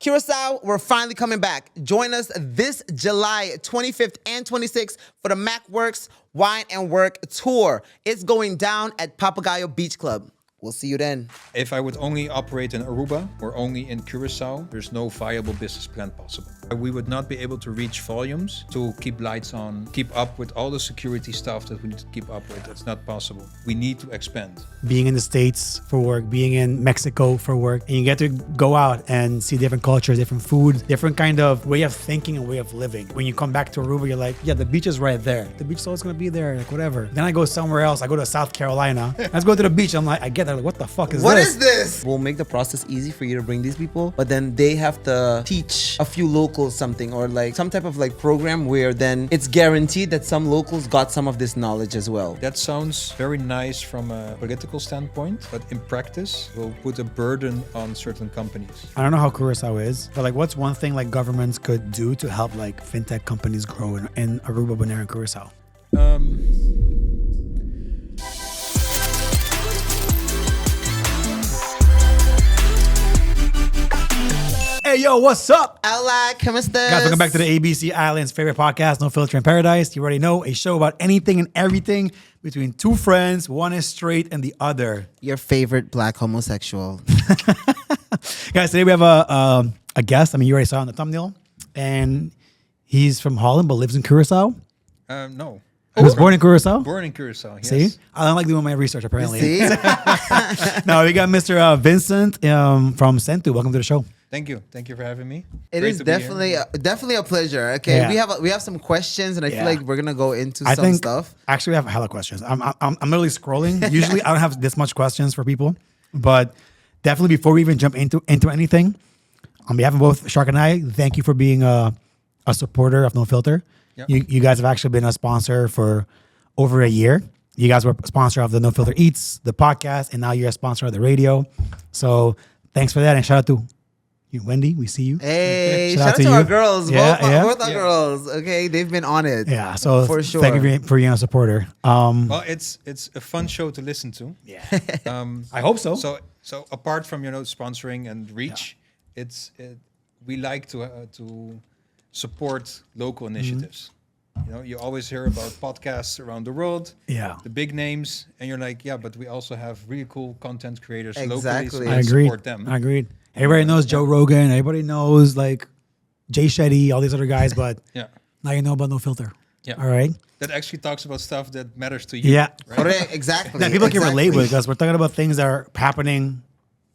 Curaçao, we're finally coming back. Join us this July 25th and 26th for the MacWorks Wine and Work Tour. It's going down at Papagayo Beach Club. We'll see you then. If I would only operate in Aruba or only in Curaçao, there's no viable business plan possible. We would not be able to reach volumes to keep lights on, keep up with all the security stuff that we need to keep up with. It's not possible. We need to expand. Being in the States for work, being in Mexico for work, and you get to go out and see different cultures, different food, different kind of way of thinking and way of living. When you come back to Aruba, you're like, yeah, the beach is right there. The beach is always going to be there, like whatever. Then I go somewhere else. I go to South Carolina. Let's go to the beach. I'm like, I get there, like, what the fuck is this? What is this? We'll make the process easy for you to bring these people, but then they have to teach a few locals something, or like some type of like program where then it's guaranteed that some locals got some of this knowledge as well. That sounds very nice from a political standpoint, but in practice will put a burden on certain companies. I don't know how Curaçao is, but like what's one thing like governments could do to help like fintech companies grow in Aruba, Bonaire, and Curaçao? Hey, yo, what's up? Hola, ¿cómo estás? Guys, welcome back to the ABC Island's favorite podcast, No Filter in Paradise. You already know, a show about anything and everything between two friends. One is straight and the other. Your favorite black homosexual. Guys, today we have a guest. I mean, you already saw it on the thumbnail. And he's from Holland, but lives in Curaçao. No. He was born in Curaçao? Born in Curaçao, yes. See? I don't like doing my research, apparently. See? No, we got Mr. Vincent from Sentoo. Welcome to the show. Thank you. Thank you for having me. It Great is to be here. definitely a pleasure. Okay, Yeah. we have some questions, and I feel Yeah. like we're gonna go into I some think, stuff. Actually, we have hella questions. I'm literally scrolling. Usually, I don't have this much questions for people, but definitely before we even jump into anything, on behalf of both Shark and I, thank you for being a supporter of No Filter. Yeah. You guys have actually been a sponsor for over a year. You guys were a sponsor of the No Filter Eats, the podcast, and now you're a sponsor of the radio. So thanks for that, and shout out to you, Wendy. We see you. Hey, shout out to you. our girls. Yeah, both our Yeah. girls. Okay, they've been on it. Yeah, so for sure. thank you for being a supporter. Well, it's a fun show to listen to. Yeah, I hope so. So apart from sponsoring and reach, we like to support local initiatives. You always hear about podcasts around the world, Yeah. the big names, and you're like, yeah, but we also have really cool content creators locally, Exactly. so I let's agreed. support them. I agreed. Everybody knows Joe Rogan. Everybody knows like Jay Shetty, all these other guys, but Yeah, now you know about No Filter. yeah. All right. That actually talks about stuff that matters to you. Yeah. right? Correct, exactly. That people can relate Exactly. with us. We're talking about things that are happening,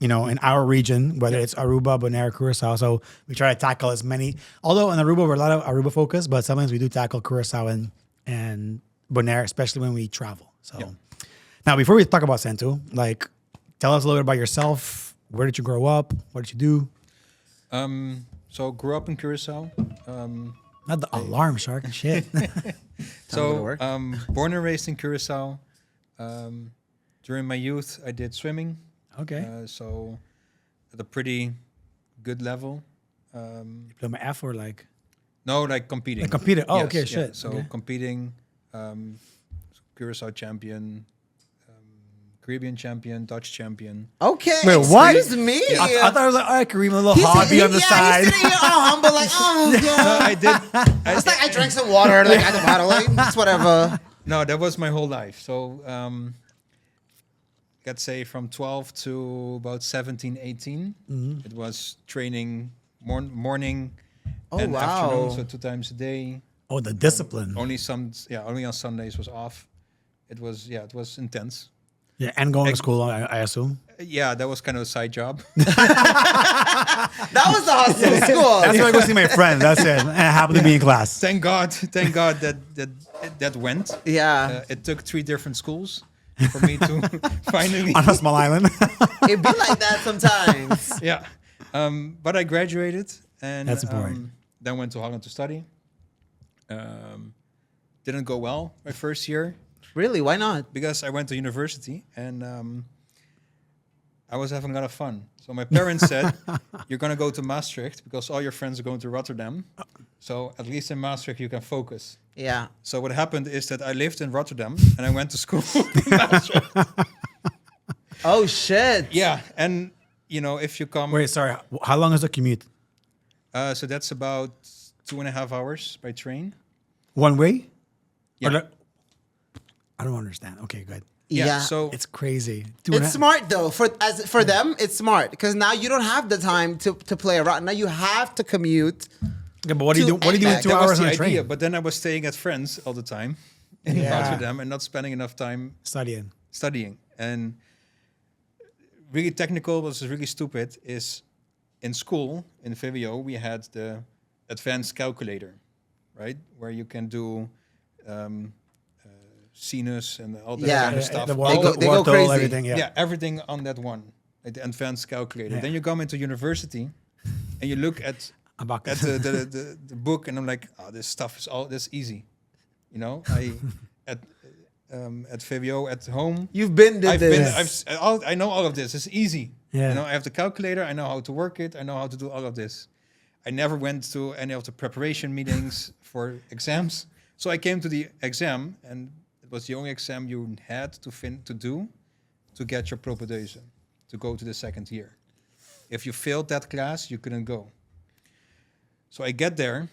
in our region, whether it's Aruba, Bonaire, Curaçao. So we try to tackle as many. Although in Aruba, we're a lot of Aruba focus, but sometimes we do tackle Curaçao and Bonaire, especially when we travel. So now, before we talk about Sentoo, like, tell us a little bit about yourself. Where did you grow up? What did you do? So grew up in Curaçao. Not the alarm, Shark and shit. So work. born and raised in Curaçao. During my youth, I did swimming. Okay. So at a pretty good level. Diploma F or like? No, like competing. Like competing. Oh, Yes, okay, yeah. shit. So Okay. competing, Curaçao champion, Caribbean champion, Dutch champion. Okay, Wait, what? excuse me. I thought it was like, all right, Kareem, a little He's- hobby on the yeah, side. He's sitting here all humble, like, oh, yeah. No, I did. It's like I drank some water, like at the bottle, like, it's whatever. No, that was my whole life. So, let's say from 12 to about 17, 18, it was training morning and wow. afternoon, so 2 times a day. Oh, the discipline. Only on Sundays was off. It was intense. Yeah, and going to school, I assume. Yeah, that was kind of a side job. That was the hustle school. That's why I go see my friend. That's it. And I happen to be in class. Thank God that went. Yeah. It took 3 different schools for me to finally. On a small island. It'd be like that sometimes. Yeah, but I graduated and That's important. then went to Holland to study. Didn't go well my first year Really? Why not? because I went to university and I was having a lot of fun. So my parents said, "You're gonna go to Maastricht because all your friends are going to Rotterdam. So at least in Maastricht you can focus." Yeah. So what happened is that I lived in Rotterdam and I went to school in Maastricht. Oh, shit. Yeah, and if you come, Wait, sorry. How long is the commute? So that's about 2.5 hours by train. One way? Yeah. Or I don't understand. Okay, good. Yeah. So It's crazy. It's smart though for them. It's smart because now you don't have the time to play around. Now you have to commute. Yeah, but what do you do? What do you do in That 2 that hours was the on a idea. train? But then I was staying at friends all the time in Yeah. Rotterdam and not spending enough time Studying. studying. And really technical, was really stupid, is in school, in VWO, we had the advanced calculator, right? Where you can do sinus and all that Yeah. kind of stuff. The They go crazy. everything. Yeah. Yeah, everything on that one, like the advanced calculator. Yeah. Then you come into university and you look at Abacus. the book, and I'm like, oh, this stuff is all this easy. You know, at VWO at home. You've been to I've been. this. I know all of this. It's easy. Yeah. You know, I have the calculator. I know how to work it. I know how to do all of this. I never went to any of the preparation meetings for exams. So I came to the exam, and it was the only exam you had to do to get your propedeuse, to go to the second year. If you failed that class, you couldn't go. So I get there,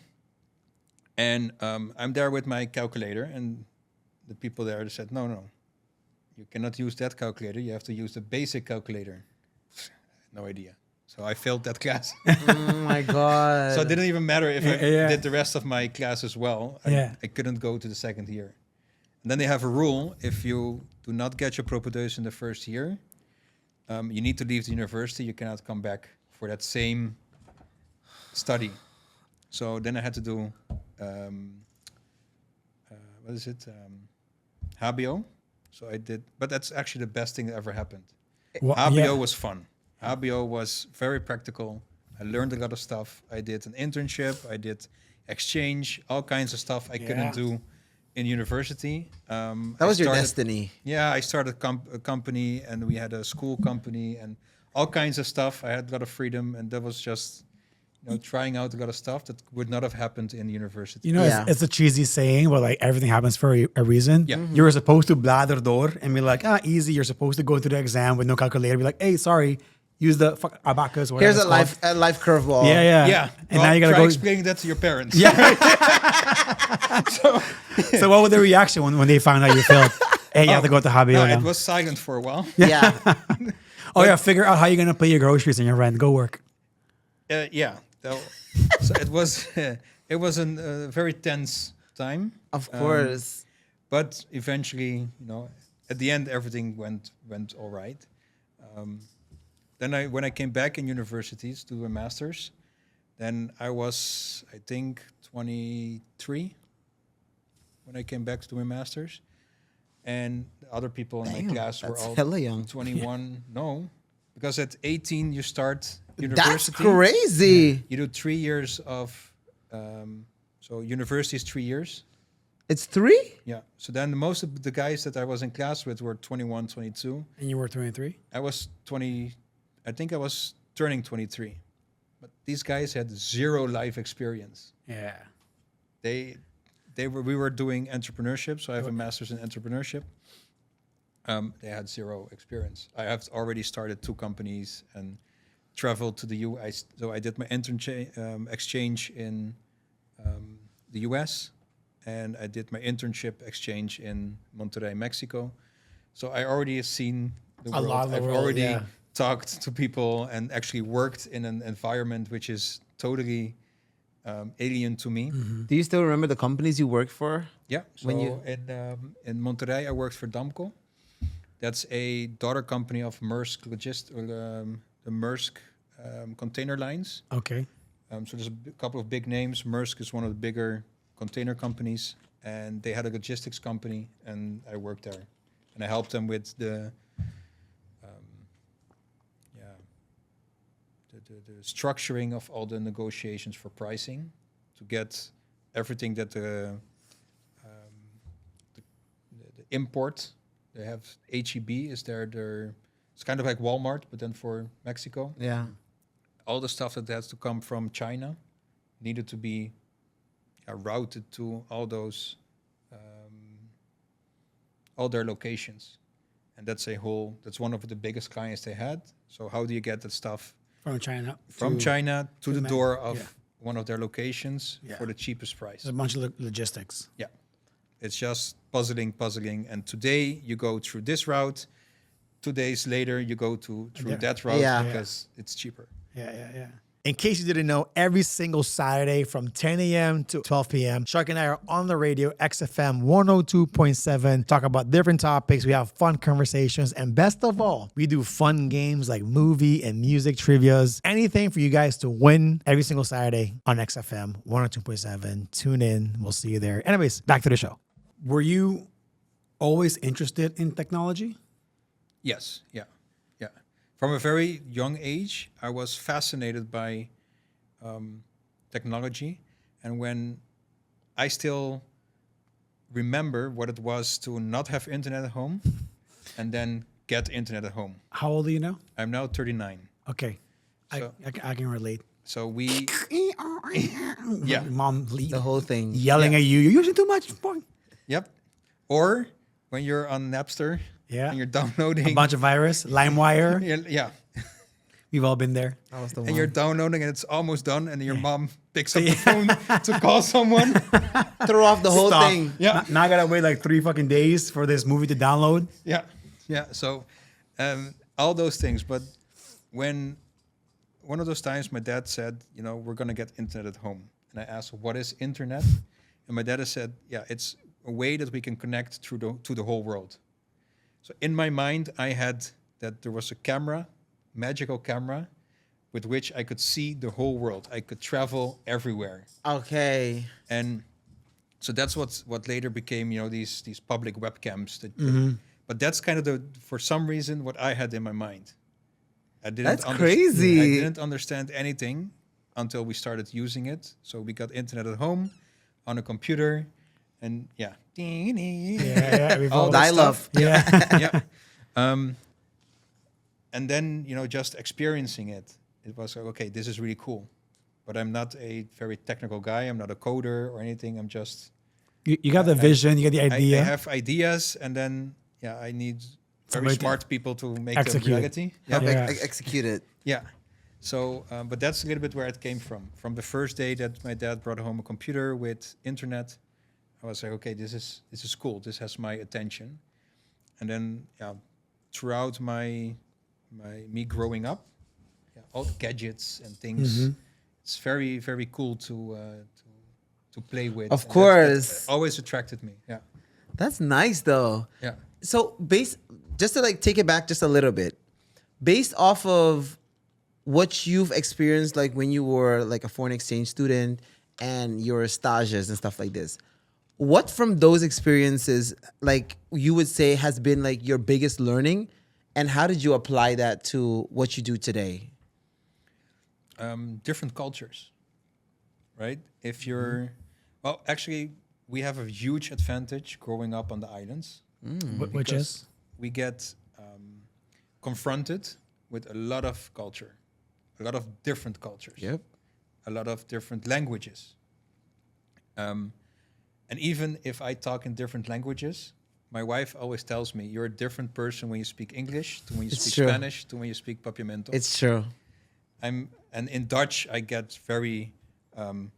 and I'm there with my calculator, and the people there said, no, you cannot use that calculator. You have to use the basic calculator. No idea. So I failed that class. Oh my god. So it didn't even matter if I Yeah. did the rest of my class as well. Yeah. I couldn't go to the second year. And then they have a rule: if you do not get your propedeuse in the first year, you need to leave the university. You cannot come back for that same study. So then I had to do what is it? HBO. So I did, but that's actually the best thing that ever happened. HBO Yeah. was fun. HBO was very practical. I learned a lot of stuff. I did an internship. I did exchange, all kinds of stuff I couldn't do in university. That was your destiny. Yeah, I started a company, and we had a school company and all kinds of stuff. I had a lot of freedom, and that was just trying out a lot of stuff that would not have happened in university. You know, Yeah. it's a cheesy saying, but like everything happens for a reason. Yeah. Mm-hmm. You're supposed to bladder door and be like, easy. You're supposed to go to the exam with no calculator. Be like, hey, sorry, use the abacus. Whatever Here's it's a called. life curveball. Yeah, yeah. Yeah, And well, now you gotta try go. explaining that to your parents. Yeah. So what was the reaction when they found out you failed? Hey, you have to go to HBO No, now. it was silent for a while. Yeah. Figure out how you're gonna pay your groceries and your rent. Go work. Yeah. So it was a very tense time. Of course. But eventually, at the end, everything went all right. Then when I came back in universities to do a master's, then I was, I think, 23 when I came back to do my master's. And the other people in my class were that's all hella young. 21. No, because at 18 you start university. That's crazy. You do 3 years of, so university is 3 years. It's 3? Yeah. So then most of the guys that I was in class with were 21, 22. And you were 23. I was 20, I think I was turning 23. But these guys had zero life experience. Yeah. We were doing entrepreneurship, so I have a master's in entrepreneurship. They had zero experience. I have already started 2 companies and traveled to the US. So I did my exchange in the US, and I did my internship exchange in Monterrey, Mexico. So I already have seen the A world. lot of the I've world, already yeah. talked to people and actually worked in an environment which is totally alien to me. Do you still remember the companies you worked for? Yeah. So When you- in Monterrey, I worked for Damco. That's a daughter company of Maersk the Maersk container lines. Okay. So there's a couple of big names. Maersk is one of the bigger container companies, and they had a logistics company, and I worked there, and I helped them with the structuring of all the negotiations for pricing to get everything that the import. They have HEB is their it's kind of like Walmart, but then for Mexico. Yeah. All the stuff that has to come from China needed to be routed to all those all their locations, and that's one of the biggest clients they had. So how do you get that stuff From China. from to- China to the the door man- of yeah. one of their locations for the cheapest price. There's a bunch of logistics. Yeah. It's just puzzling. And today you go through this route. 2 days later, you go through that route because it's cheaper. Yeah. In case you didn't know, every single Saturday from 10 a.m. to 12 p.m., Shark and I are on the radio, XFM 102.7, talk about different topics. We have fun conversations. And best of all, we do fun games like movie and music trivias. Anything for you guys to win every single Saturday on XFM 102.7. Tune in. We'll see you there. Anyways, back to the show. Were you always interested in technology? Yes. Yeah. From a very young age, I was fascinated by technology. And when I still remember what it was to not have internet at home and then get internet at home. How old are you now? I'm now 39. Okay. So- I can relate. So we, yeah, Mom The whole thing. yelling at you. You're using too much. Boy. yep. Or when you're on Napster Yeah. and you're downloading. A bunch of virus, LimeWire. Yeah. We've all been there. That was the And one. you're downloading and it's almost done, and your mom picks up the phone to call someone. Throw off the whole Stop. thing. Yeah. Now I gotta wait like 3 fucking days for this movie to download. Yeah. So, all those things. But when one of those times, my dad said, we're gonna get internet at home, and I asked, what is internet? And my dad has said, yeah, it's a way that we can connect to the whole world. So in my mind, I had that there was a camera, magical camera, with which I could see the whole world. I could travel everywhere. Okay. And so that's what later became, these public webcams. But that's kind of for some reason, what I had in my mind. That's crazy. I didn't understand anything until we started using it. So we got internet at home, on a computer, and yeah. We've All all that Dial-up. stuff. Yeah. Yeah. And then, just experiencing it, it was like, okay, this is really cool. But I'm not a very technical guy. I'm not a coder or anything. I'm just... You got the vision, you got the I idea. have ideas, and then, I need very Somebody to smart people to make execute them it. reality. Help Yeah. execute it. Yeah. So, but that's a little bit where it came from. From the first day that my dad brought home a computer with internet, I was like, okay, this is cool. This has my attention. And then, throughout me growing up, all the gadgets and things, it's very, very cool to play with. Of And course. that always attracted me. Yeah. That's nice though. Yeah. So just to like take it back just a little bit, based off of what you've experienced, like when you were like a foreign exchange student and your stages and stuff like this, what from those experiences, like you would say has been like your biggest learning, and how did you apply that to what you do today? Different cultures, right? If you're, well, actually, we have a huge advantage growing up on the islands. Which is? We get confronted with a lot of culture, a lot of different cultures, Yep. a lot of different languages. And even if I talk in different languages, my wife always tells me, you're a different person when you speak English to when you It's speak true. Spanish to when you speak Papiamento. It's true. And in Dutch, I get very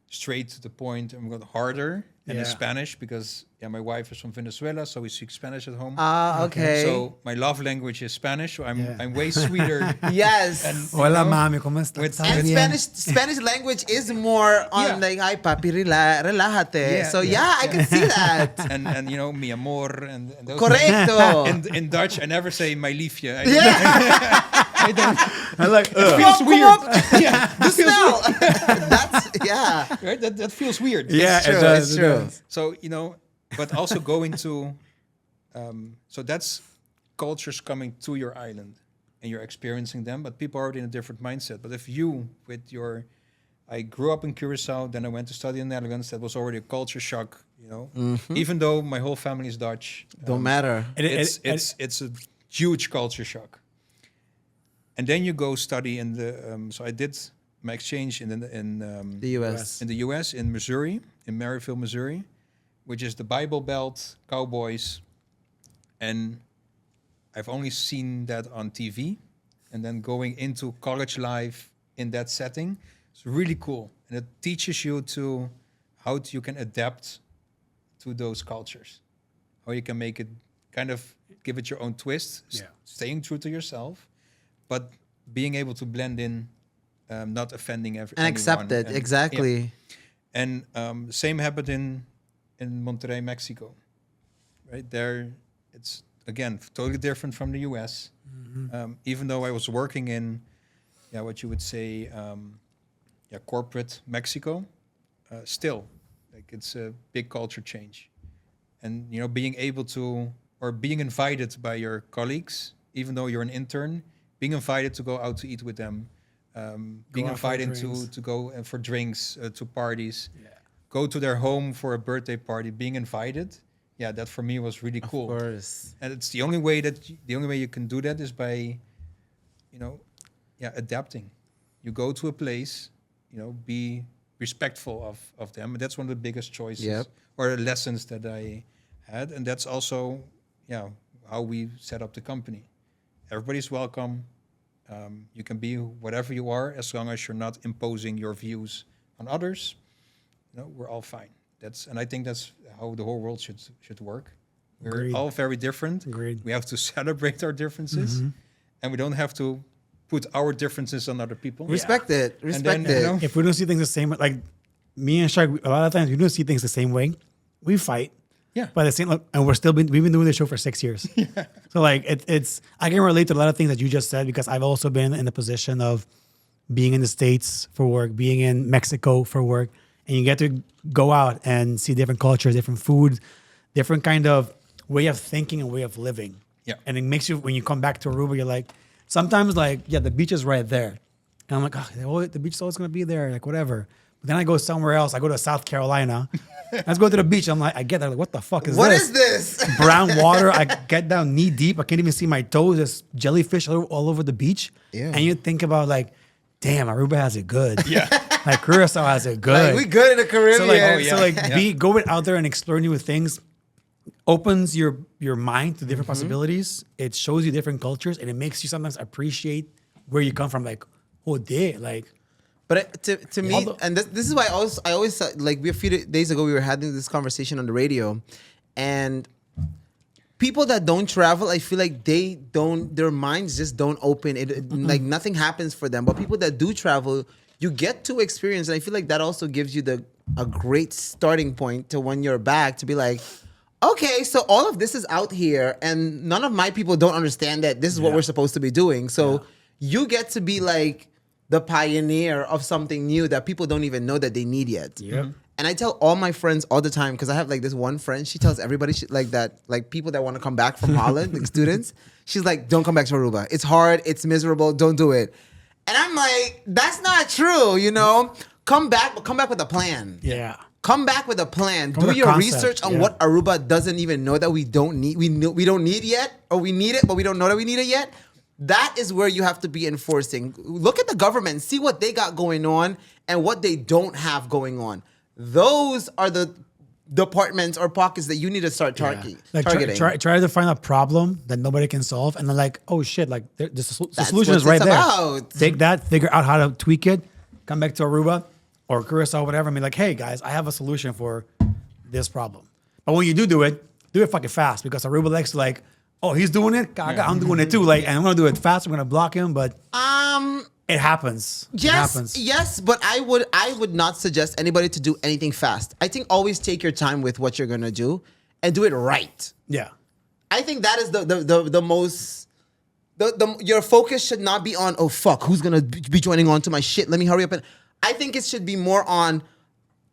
straight to the point. I'm going harder than in Yeah. Spanish because my wife is from Venezuela, so we speak Spanish at home. Ah, okay. So my love language is Spanish. So I'm way sweeter. Yes. Hola, mami, ¿cómo estás? With- ¿Estás And bien? Spanish language is more on Yeah. like, ay papi, relájate. Yeah, So yeah. I can see that. and mi amor and those Correcto. in Dutch, I never say my liefje. Yeah. I don't. I'm like, It feels Come weird. up. Yeah, The smell. That's, yeah. right. That feels weird. yeah, true, it does, it's it true. does. So but also going to, so that's cultures coming to your island, and you're experiencing them. But people are already in a different mindset. But if you, I grew up in Curaçao, then I went to study in the Netherlands. That was already a culture shock, Even though my whole family is Dutch, Don't matter. it's a huge culture shock. And then you go study in the. So I did my exchange in The US. in the U.S. in Missouri, in Maryville, Missouri, which is the Bible Belt, cowboys, and I've only seen that on TV, and then going into college life in that setting, it's really cool. and it teaches you to you can adapt to those cultures, how you can make it kind of give it your own twist, staying true to yourself, but being able to blend in, not offending and anyone. accept it. Exactly. And same happened in Monterrey, Mexico. Right there, it's again totally different from the US. Even though I was working in, what you would say, corporate Mexico, still, like it's a big culture change. And being able to, or being invited by your colleagues, even though you're an intern, being invited to go out to eat with them, being invited to go for drinks, to parties, go to their home for a birthday party, being invited. Yeah, that for me was really cool. Of course. And it's the only way you can do that is by, adapting. You go to a place, be respectful of them. And that's one of the biggest choices or lessons that I had. And that's also, how we set up the company. Everybody's welcome. You can be whatever you are, as long as you're not imposing your views on others. We're all fine. And I think that's how the whole world should work. We're all very different. Agreed. We have to celebrate our differences, and we don't have to put our differences on other people. Respect it. Respect it. If we don't see things the same way, like me and Shark, a lot of times we don't see things the same way. We fight. Yeah. But the same, and we've been doing this show for 6 years. So like it's I can relate to a lot of things that you just said because I've also been in the position of being in the States for work, being in Mexico for work, and you get to go out and see different cultures, different food, different kind of way of thinking and way of living. Yeah. And it makes you, when you come back to Aruba, you're like, sometimes like, the beach is right there. And I'm like, the beach is always going to be there, like whatever. But then I go somewhere else. I go to South Carolina. Let's go to the beach. I'm like, I get there, like, what the fuck is What this? is this? Brown water. I get down knee deep. I can't even see my toes. There's jellyfish all over the beach. Yeah. And you think about like, damn, Aruba has it good. Yeah. Like Curaçao has it good. Like, we good in the Caribbean. So like, going out there and exploring new things opens your mind to different possibilities. It shows you different cultures, and it makes you sometimes appreciate where you come from. Like, oh, damn, like. But to me, and this is why I always said, like a few days ago we were having this conversation on the radio, and people that don't travel, I feel like their minds just don't open. Like nothing happens for them. But people that do travel, you get to experience, and I feel like that also gives you a great starting point to when you're back to be like, okay, so all of this is out here, and none of my people don't understand that this is what we're supposed to be doing. So you get to be like the pioneer of something new that people don't even know that they need yet. Yep. And I tell all my friends all the time, because I have like this one friend, she tells everybody like that, like people that want to come back from Holland, like students, she's like, don't come back to Aruba. It's hard, it's miserable, don't do it. And I'm like, that's not true, Come back, but come back with a plan. Yeah. Come back with a plan. Come Do with a your concept, research on what Aruba doesn't even know that we don't need. We don't need yet, or we need it, but we don't know that we need it yet. That is where you have to be enforcing. Look at the government, see what they got going on and what they don't have going on. Those are the departments or pockets that you need to start targeting. Try to find a problem that nobody can solve, and then like, oh shit, like the solution what is right it's there. about. Take that, figure out how to tweak it, come back to Aruba or Curaçao, whatever, and be like, hey guys, I have a solution for this problem. But when you do it fucking fast, because Aruba likes to like, oh, he's doing it, I'm doing it too. Like, and I'm gonna do it fast. I'm gonna block him, but it happens. Yes, but I would not suggest anybody to do anything fast. I think always take your time with what you're gonna do and do it right. Yeah. I think that is the most. Your focus should not be on, oh fuck, who's gonna be joining on to my shit? Let me hurry up. And I think it should be more on,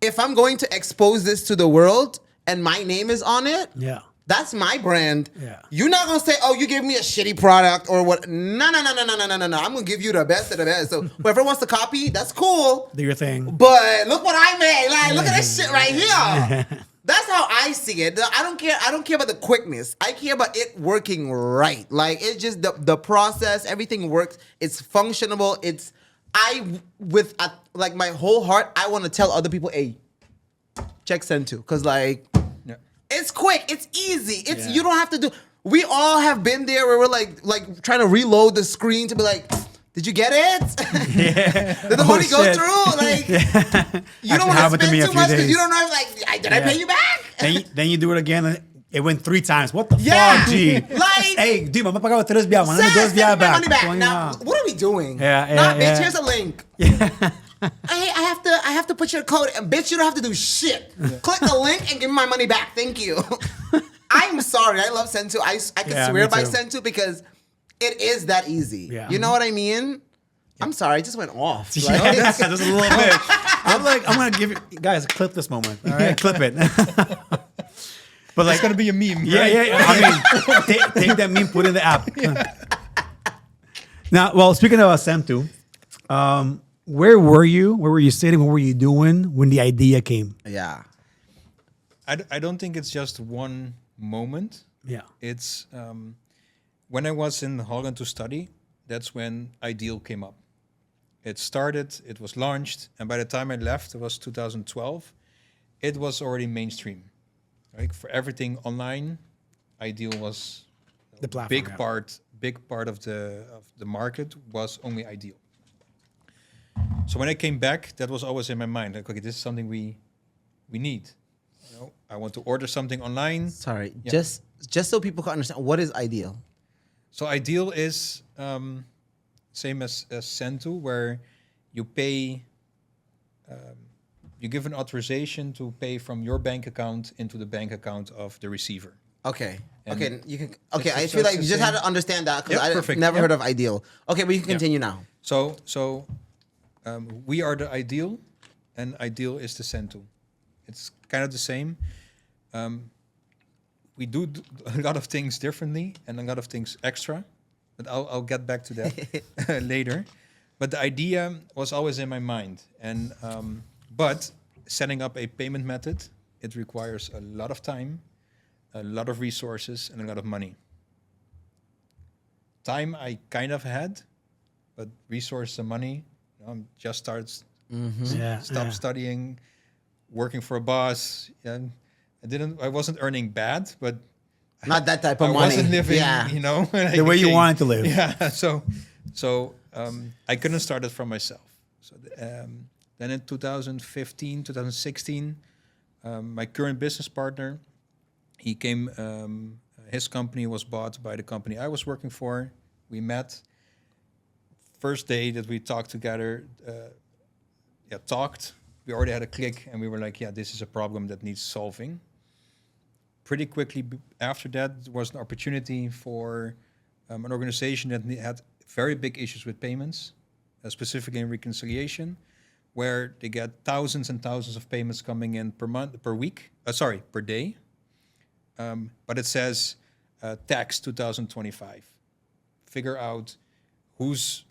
if I'm going to expose this to the world and my name is on it. Yeah. That's my brand. Yeah. You're not gonna say, oh, you gave me a shitty product or what. No. I'm gonna give you the best of the best. So whoever wants to copy, that's cool. Do your thing. But look what I made. Like, look at this shit right here. That's how I see it. I don't care about the quickness. I care about it working right. Like, it's just the process, everything works. It's functional. With my whole heart, I want to tell other people, hey, check Sentoo. Because like, it's quick, it's easy. You don't have to do. We all have been there where we're like trying to reload the screen to be like, Did you get it? Yeah. Did the money go through? Like, you don't want to happened to spend me a too few much because days. you don't know. Like, did I pay you back? Then you do it again. And it went 3 times. What the Yeah. fuck, G? Like, hey, dude, I'm pagando 3 biyaw. Send Mandame 2 biyaw my back. money back. Going Now, on. what are we doing? Yeah, Nah, yeah, bitch, yeah. here's a link. Hey, I have to put your code. And bitch, you don't have to do shit. Click the link and give me my money back. Thank you. I'm sorry. I love Sentoo. I can Yeah, swear me by too. Sentoo because it is that easy. Yeah. You know what I mean? I'm sorry. I just went off. Yeah, Like, just a little bit. I'm going to give you guys clip this moment. All right, clip it. But like, It's gonna be a meme. yeah, right? yeah. I mean, take that meme, put it in the app. Now, well, speaking of Sentoo, where were you? Where were you sitting? What were you doing when the idea came? yeah. I don't think it's just one moment. Yeah. It's when I was in Holland to study, that's when Ideal came up. It started, it was launched, and by the time I left, it was 2012, it was already mainstream. Like for everything online, Ideal was The platform. big part of the market was only Ideal. So when I came back, that was always in my mind. Like, okay, this is something we need. You know, I want to order something online. Sorry. Yeah. Just so people can understand, what is ideal? So Ideal is same as Sentoo, where you pay, you give an authorization to pay from your bank account into the bank account of the receiver. Okay. And Okay. You can. Okay. it's- I so feel it's like the you just had same- to understand that because Yeah, I perfect. never Yeah. heard of ideal. Okay, but you can continue now. So we are the Ideal, and Ideal is the Sentoo. It's kind of the same. We do a lot of things differently and a lot of things extra, but I'll get back to that later. But the idea was always in my mind, and but setting up a payment method, it requires a lot of time, a lot of resources, and a lot of money. Time I kind of had, but resources and money, just starts Yeah. stop studying, working for a boss. And I wasn't earning bad, but Not that type I of money. wasn't living, Yeah. when I The way you became- wanted to live. Yeah. So I couldn't start it from myself. So then in 2015, 2016, my current business partner, he came. His company was bought by the company I was working for. We met. First day that we talked together, we already had a click, and we were like, yeah, this is a problem that needs solving. Pretty quickly after that, there was an opportunity for an organization that had very big issues with payments, specifically in reconciliation, where they get thousands and thousands of payments coming in per day. But it says tax 2025. Figure out who's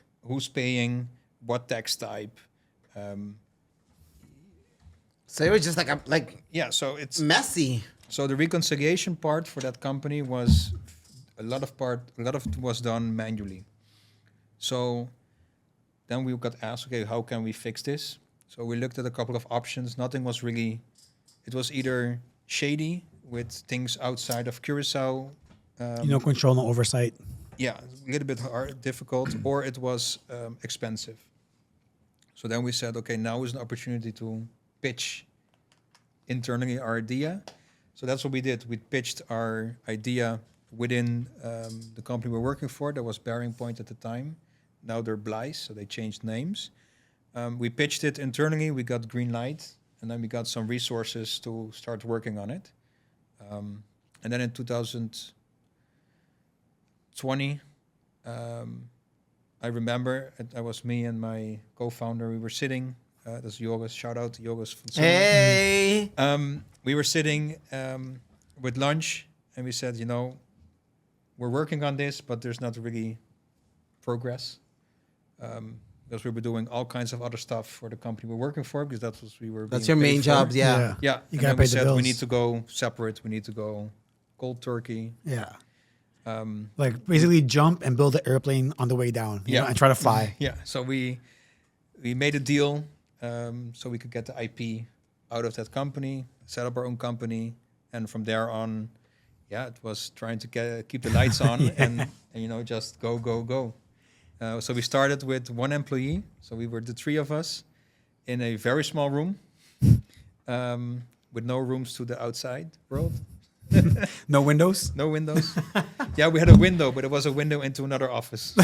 paying, what tax type. So it was just like Yeah, so it's messy. so the reconciliation part for that company was a lot of it was done manually. So then we got asked, okay, how can we fix this? So we looked at a couple of options. Nothing was really. It was either shady with things outside of Curaçao. No control, no oversight. Yeah, a little bit difficult, or it was expensive. So then we said, okay, now is an opportunity to pitch internally our idea. So that's what we did. We pitched our idea within the company we're working for. That was Bearing Point at the time. Now they're Blythe, so they changed names. We pitched it internally. We got green light, and then we got some resources to start working on it. And then in 2020, I remember it was me and my co-founder. We were sitting. That's Joris. Shout out to Joris. From Hey. we were sitting with lunch, and we said, we're working on this, but there's not really progress. Because we were doing all kinds of other stuff for the company we're working for, because that's what we were. That's being your paid main for. jobs, yeah. Yeah, You and gotta then pay we the said bills. we need to go separate. We need to go cold turkey. Yeah. Like basically jump and build the airplane on the way down. You know, and try to fly. Yeah, so we made a deal so we could get the IP out of that company, set up our own company, and from there on, it was trying to keep the lights on and just go. So we started with 1 employee. So we were the 3 of us in a very small room with no rooms to the outside world. No windows. No windows. Yeah, we had a window, but it was a window into another office.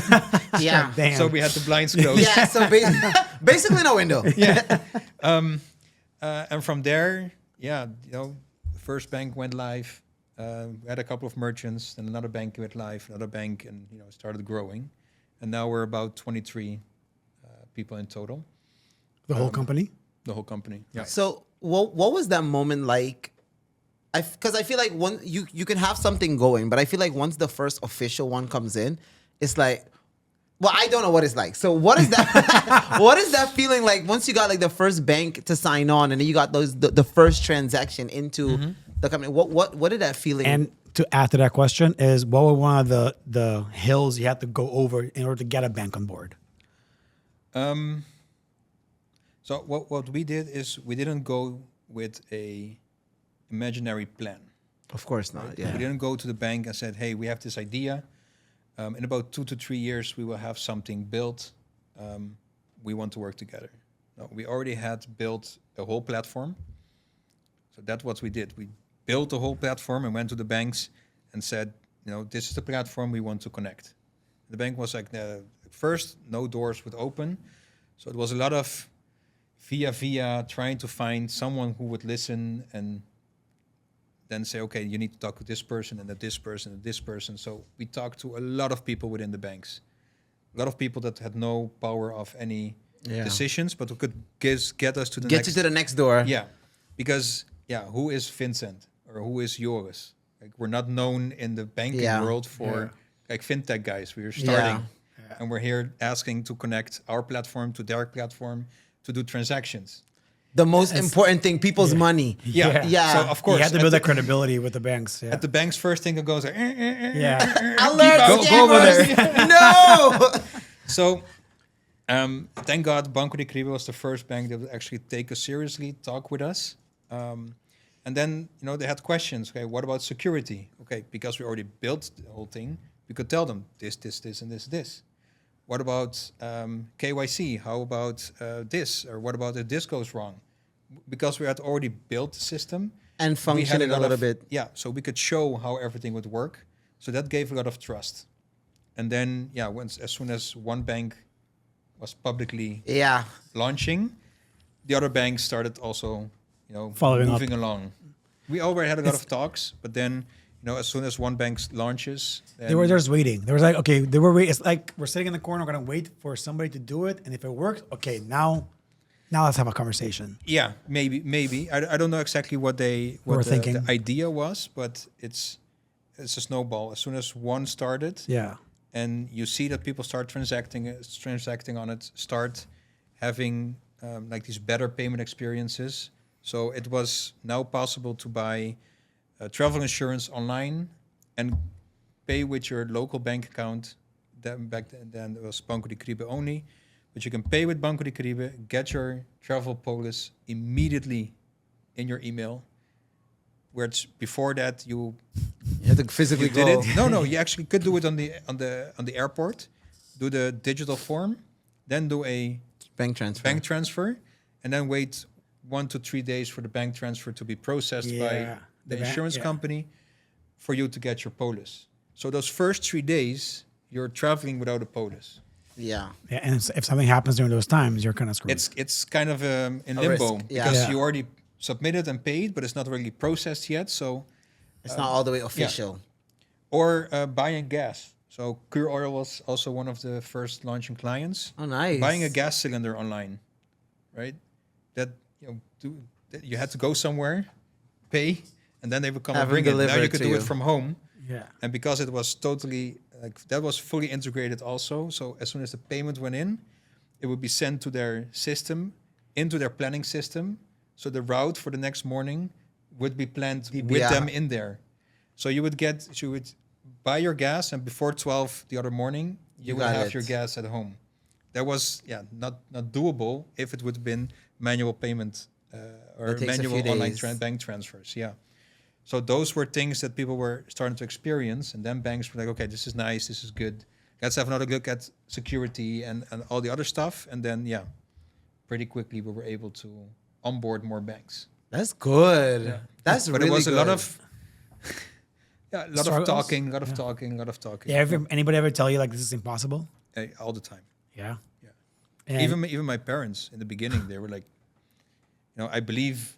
Yeah. Damn. So we had the blinds closed. Yeah. So basically no window. Yeah. And from there, the first bank went live. We had a couple of merchants, then another bank went live, another bank, and started growing. And now we're about 23 people in total. The whole company. The whole company. Yeah. So what was that moment like? Because I feel like you can have something going, but I feel like once the first official one comes in, it's like, well, I don't know what it's like. So what is that? What is that feeling like once you got like the first bank to sign on, and then you got the first transaction into the company? What did that feeling? And to add to that question is, what were one of the hills you had to go over in order to get a bank on board? So what we did is we didn't go with a imaginary plan. Of course not. Yeah. We didn't go to the bank and said, hey, we have this idea. In about 2 to 3 years, we will have something built. We want to work together. No, we already had built a whole platform. So that's what we did. We built the whole platform and went to the banks and said, this is the platform we want to connect. The bank was like, first, no doors would open. So it was a lot of via trying to find someone who would listen and then say, okay, you need to talk to this person and this person and this person. So we talked to a lot of people within the banks, a lot of people that had no power of any decisions, but who could get us to the Get you to the next door. Yeah, because who is Vincent or who is Joris? Like, we're not known in the banking world for like fintech guys. We're starting, and we're here asking to connect our platform to their platform to do transactions. The most important thing, people's money. Yeah. Yeah. So of course, You had to build that credibility with the banks. Yeah. at the bank's first thing that goes like, Yeah. Alert, go over there. No. So, thank God, Banco de Caribe was the first bank that would actually take us seriously, talk with us. And then, they had questions. Okay, what about security? Okay, because we already built the whole thing, we could tell them this, and this. What about KYC? How about this? Or what about if this goes wrong? Because we had already built the system. And functioning a little bit. Yeah, so we could show how everything would work. So that gave a lot of trust. And then, as soon as one bank was publicly launching, the other banks started also, moving along. We already had a lot of talks, but then, as soon as one bank launches, They were just waiting. There was like, okay, they were waiting. It's like we're sitting in the corner, we're gonna wait for somebody to do it, and if it works, okay, now let's have a conversation. Yeah, maybe. I don't know exactly what the idea was, but it's a snowball. As soon as one started, and you see that people start transacting on it, start having like these better payment experiences. So it was now possible to buy travel insurance online and pay with your local bank account. Back then it was Banco de Caribe only, but you can pay with Banco de Caribe, get your travel policy immediately in your email. Where it's before that you had to physically did it. No, you actually could do it on the airport. Do the digital form, then do a bank transfer, and then wait 1 to 3 days for the bank transfer to be processed by the insurance company for you to get your polis. So those first 3 days, you're traveling without a polis. Yeah. And if something happens during those times, you're kind of screwed. It's kind of in limbo because you already submitted and paid, but it's not really processed yet. So it's not all the way official. Or buying gas. So Cure Oil was also one of the first launching clients. Oh, nice. Buying a gas cylinder online, right? That you had to go somewhere, pay, and then they would come and bring it. Now you could do it from home. Yeah. And because it was totally that was fully integrated also. So as soon as the payment went in, it would be sent to their system, into their planning system. So the route for the next morning would be planned with them in there. So you would buy your gas, and before 12 the other morning, you would have your gas at home. That was not doable if it would have been manual payment or manual online bank transfers. Yeah. So those were things that people were starting to experience, and then banks were like, okay, this is nice, this is good. let's have another look at security and all the other stuff. And then, yeah, pretty quickly we were able to onboard more banks. That's good. That's But really it was good. a lot of, yeah, a lot Struggles? of talking, a lot of talking. Yeah. Anybody ever tell you like this is impossible? All the time. Yeah. Yeah. And Even my parents in the beginning, they were like, I believe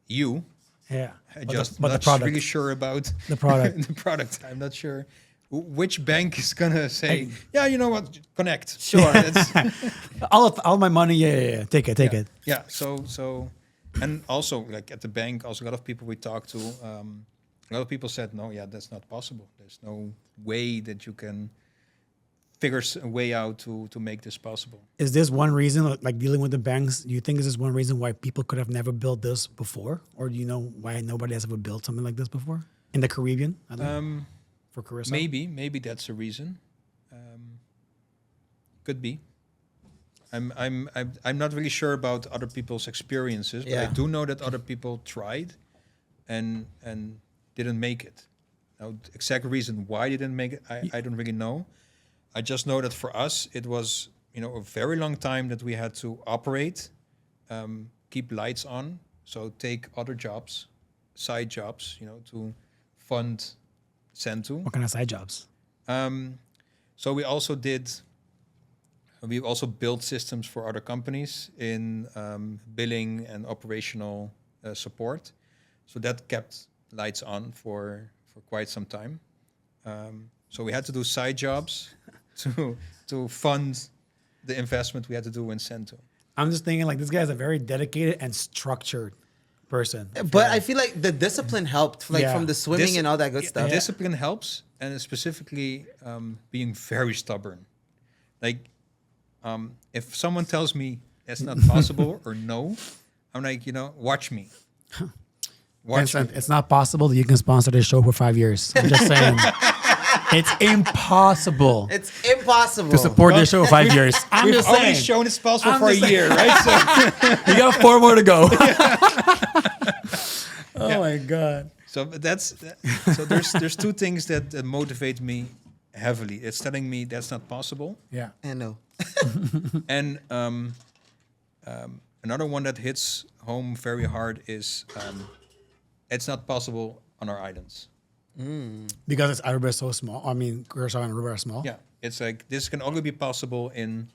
you. yeah. I But just the not product. really sure about The product. the product. I'm not sure which bank is gonna say, yeah, you know what, connect. Sure. It's- all my money. Yeah. Take it. yeah. So, and also like at the bank, also a lot of people we talked to, a lot of people said, no, yeah, that's not possible. There's no way that you can figure a way out to make this possible. Is this one reason, like dealing with the banks? Do you think this is one reason why people could have never built this before, or do you know why nobody has ever built something like this before in the Caribbean? I don't know, for Curaçao. Maybe that's a reason. Could be. I'm not really sure about other people's experiences, but I Yeah. do know that other people tried, and didn't make it. Now, the exact reason why they didn't make it, I don't really know. I just know that for us, it was a very long time that we had to operate, keep lights on, so take other jobs, side jobs, to fund Sentoo. What kind of side jobs? So we also built systems for other companies in billing and operational support. So that kept lights on for quite some time. So we had to do side jobs to fund the investment we had to do in Sentoo. I'm just thinking like this guy's a very dedicated and structured person. But I feel like the discipline helped, like Yeah. from the swimming and all that good stuff. Discipline helps, and specifically being very stubborn. Like, if someone tells me that's not possible or no, I'm like, watch me. Watch me. Vincent, it's not possible that you can sponsor this show for 5 years. I'm just saying. It's impossible It's impossible to support this show for 5 years. I'm We've just already saying. shown it's possible I'm for a just year, right? So, You got 4 more to go. Oh my God. so there's two things that motivate me heavily. It's telling me that's not possible, Yeah. I know. and another one that hits home very hard is it's not possible on our islands. Because it's Aruba is so small. I mean, Curaçao and Aruba are small. Yeah, it's like this can only be possible in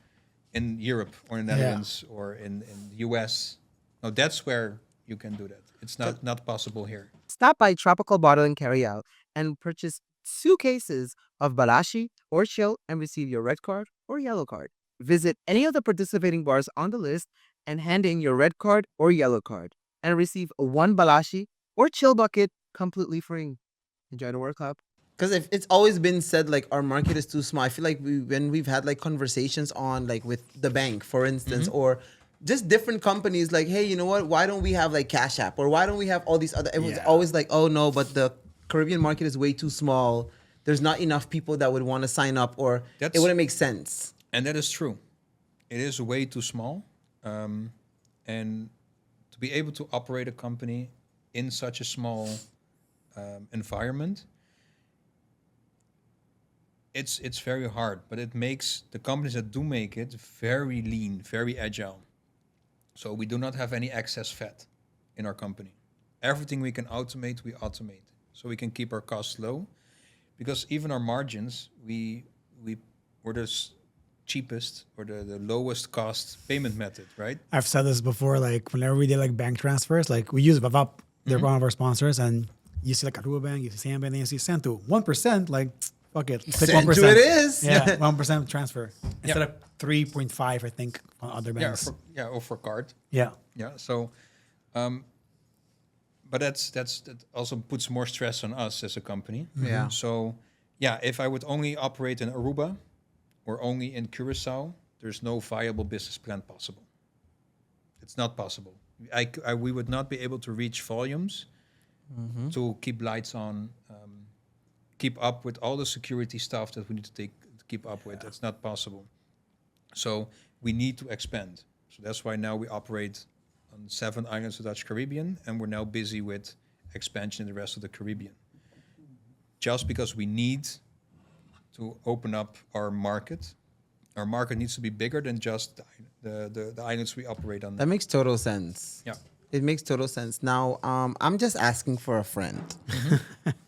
Europe or in the Netherlands or in the US. No, that's where you can do that. It's not possible here. Stop by Tropical Bottle and Carry Out and purchase 2 cases of Balashi or Chill and receive your red card or yellow card. Visit any of the participating bars on the list and hand in your red card or yellow card and receive 1 Balashi or Chill bucket completely free. Enjoy the World Cup. Because if it's always been said like our market is too small. I feel like when we've had like conversations on like with the bank, for instance, or just different companies, like, hey, you know what? Why don't we have like Cash App, or why don't we have all these other? It was always like, oh no, but the Caribbean market is way too small. There's not enough people that would want to sign up, or it wouldn't make sense. And that is true. It is way too small, and to be able to operate a company in such a small environment, it's very hard. But it makes the companies that do make it very lean, very agile. So we do not have any excess fat in our company. Everything we can automate, we automate, so we can keep our costs low. Because even our margins, we're the cheapest or the lowest cost payment method, right? I've said this before, like whenever we did like bank transfers, like we use Vavap, they're one of our sponsors, and you see like Aruba Bank, you see Sambank, and you see Sentoo. 1%, like fuck it. Take Sentoo 1%. it is. Yeah, 1% transfer. Instead of 3.5, I think, on other banks. Or for card. Yeah. Yeah. So, but that also puts more stress on us as a company. Yeah. So, yeah, if I would only operate in Aruba or only in Curaçao, there's no viable business plan possible. It's not possible. We would not be able to reach volumes to keep lights on, keep up with all the security stuff that we need to keep up with. That's not possible. So we need to expand. So that's why now we operate on 7 islands of the Dutch Caribbean, and we're now busy with expansion in the rest of the Caribbean. Just because we need to open up our market. Our market needs to be bigger than just the islands we operate on. That makes total sense. Yeah. It makes total sense. Now, I'm just asking for a friend.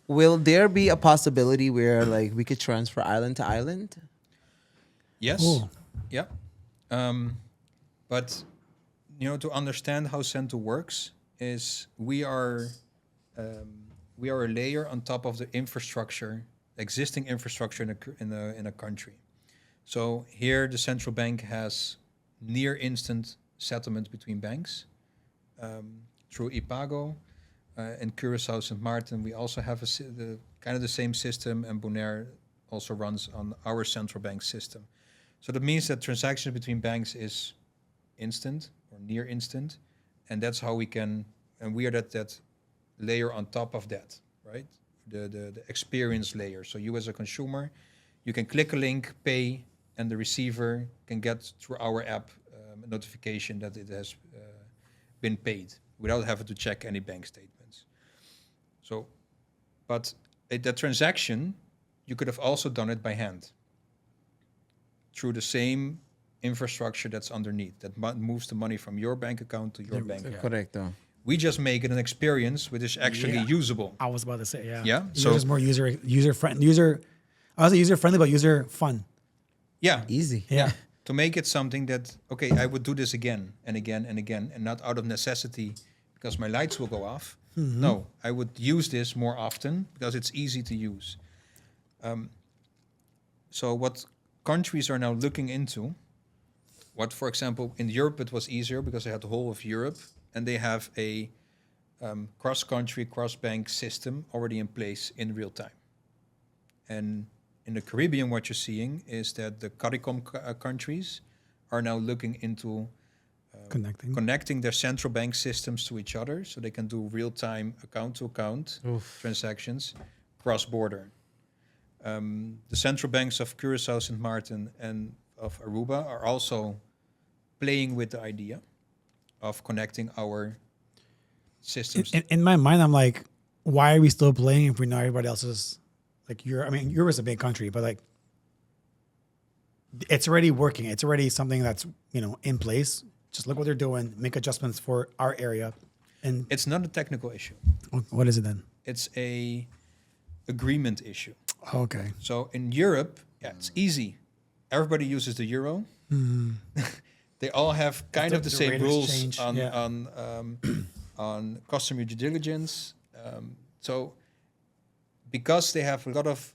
Will there be a possibility where like we could transfer island to island? Yes. Ooh. Yeah. But to understand how Sentoo works is we are a layer on top of the infrastructure, existing infrastructure in a country. So here the central bank has near instant settlement between banks through Ipago. In Curaçao, St. Martin, we also have the same system, and Bonaire also runs on our central bank system. So that means that transactions between banks is instant or near instant, and that's how we can, and we are that layer on top of that, right? The experience layer. So you as a consumer, you can click a link, pay, and the receiver can get through our app a notification that it has been paid without having to check any bank statements. So, but that transaction, you could have also done it by hand through the same infrastructure that's underneath that moves the money from your bank account to your bank account. Correcto. We just make it an experience which is actually usable. I was about to say, yeah. Yeah, So so- it's more user friendly. I was user friendly, but user fun. Yeah. Easy. Yeah. To make it something that, okay, I would do this again and again and again, and not out of necessity because my lights will go off. No, I would use this more often because it's easy to use. So what countries are now looking into, for example, in Europe it was easier because they had the whole of Europe and they have a cross-country, cross-bank system already in place in real time. And in the Caribbean, what you're seeing is that the CARICOM countries are now looking into connecting their central bank systems to each other so they can do real-time account-to-account transactions cross-border. The central banks of Curaçao, St. Martin, and of Aruba are also playing with the idea of connecting our systems. In my mind, I'm like, why are we still playing if we know everybody else is like Europe? I mean, Europe is a big country, but like, it's already working. It's already something that's in place. Just look what they're doing. Make adjustments for our area, and It's not a technical issue. what is it then? It's a agreement issue. Okay. So in Europe, it's easy. Everybody uses the euro. They all have kind of the the same rate rules exchange, on yeah. on customer due diligence. So because they have a lot of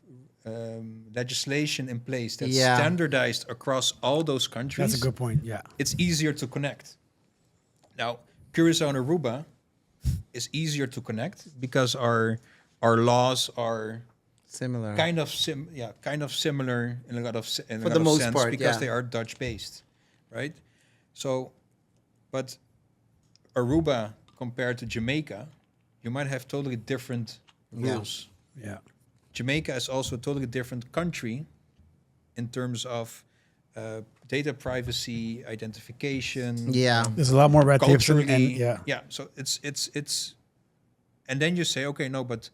legislation in place that's Yeah. standardized across all those countries, That's a good point. Yeah. it's easier to connect. Now, Curaçao and Aruba is easier to connect because our laws are Similar. kind of similar in a lot of most sense part, because yeah. they are Dutch based, right? So, but Aruba compared to Jamaica, you might have totally different Yeah. rules. Yeah. Jamaica is also a totally different country in terms of data privacy, identification. Yeah. There's a lot more red tape. Culturally, And, yeah. So it's, and then you say, okay, no, but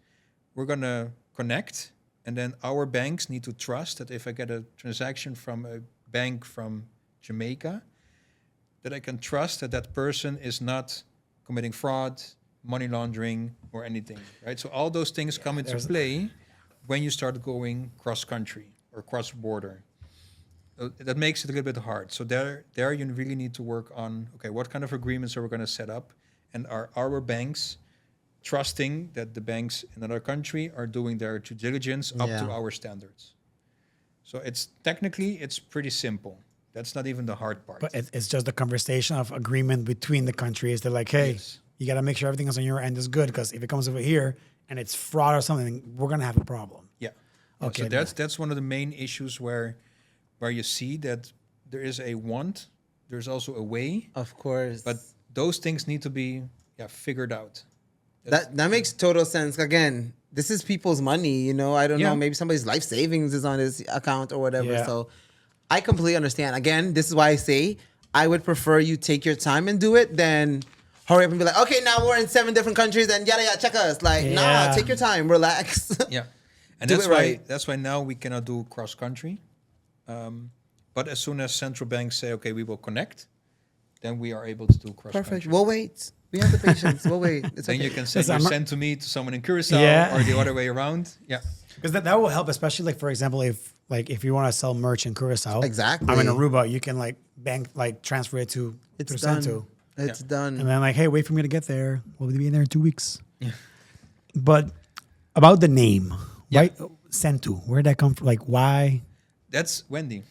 we're gonna connect, and then our banks need to trust that if I get a transaction from a bank from Jamaica, that I can trust that that person is not committing fraud, money laundering, or anything, right? So all those things come into play when you start going cross-country or cross-border. That makes it a little bit hard. So there you really need to work on, okay, what kind of agreements are we going to set up? And are our banks trusting that the banks in another country are doing their due diligence up Yeah. to our standards? So it's pretty simple. That's not even the hard part. But it's just the conversation of agreement between the countries. They're like, hey, Yes. you got to make sure everything is on your end is good because if it comes over here and it's fraud or something, we're going to have a problem. Yeah. Okay, So that's one of the main issues where you see that there is a want, there's also a way, Of course. but those things need to be figured out. That makes total sense. Again, this is people's money, I don't Yeah. know, maybe somebody's life savings is on his account or whatever. Yeah. So I completely understand. Again, this is why I say I would prefer you take your time and do it than hurry up and be like, okay, now we're in 7 different countries and yada yada, check us. Like, nah, Yeah. take your time, relax. Yeah. And Do that's it why right. that's why now we cannot do cross country. But as soon as central banks say, okay, we will connect, then we are able to do cross Perfect. country. We'll wait. We have the patience. We'll wait. It's Then okay. you can send Listen, your I'm not- send to me to someone in Curaçao Yeah. or the other way around. Yeah. Because that will help, especially like for example, if you want to sell merch in Curaçao, Exactly. I'm in Aruba, you can like transfer it to It's through done. Sentoo. It's done. And then like, hey, wait for me to get there. We'll be in there in 2 weeks. But about the name, right? Sentoo, where'd that come from? Like, why? That's Wendy.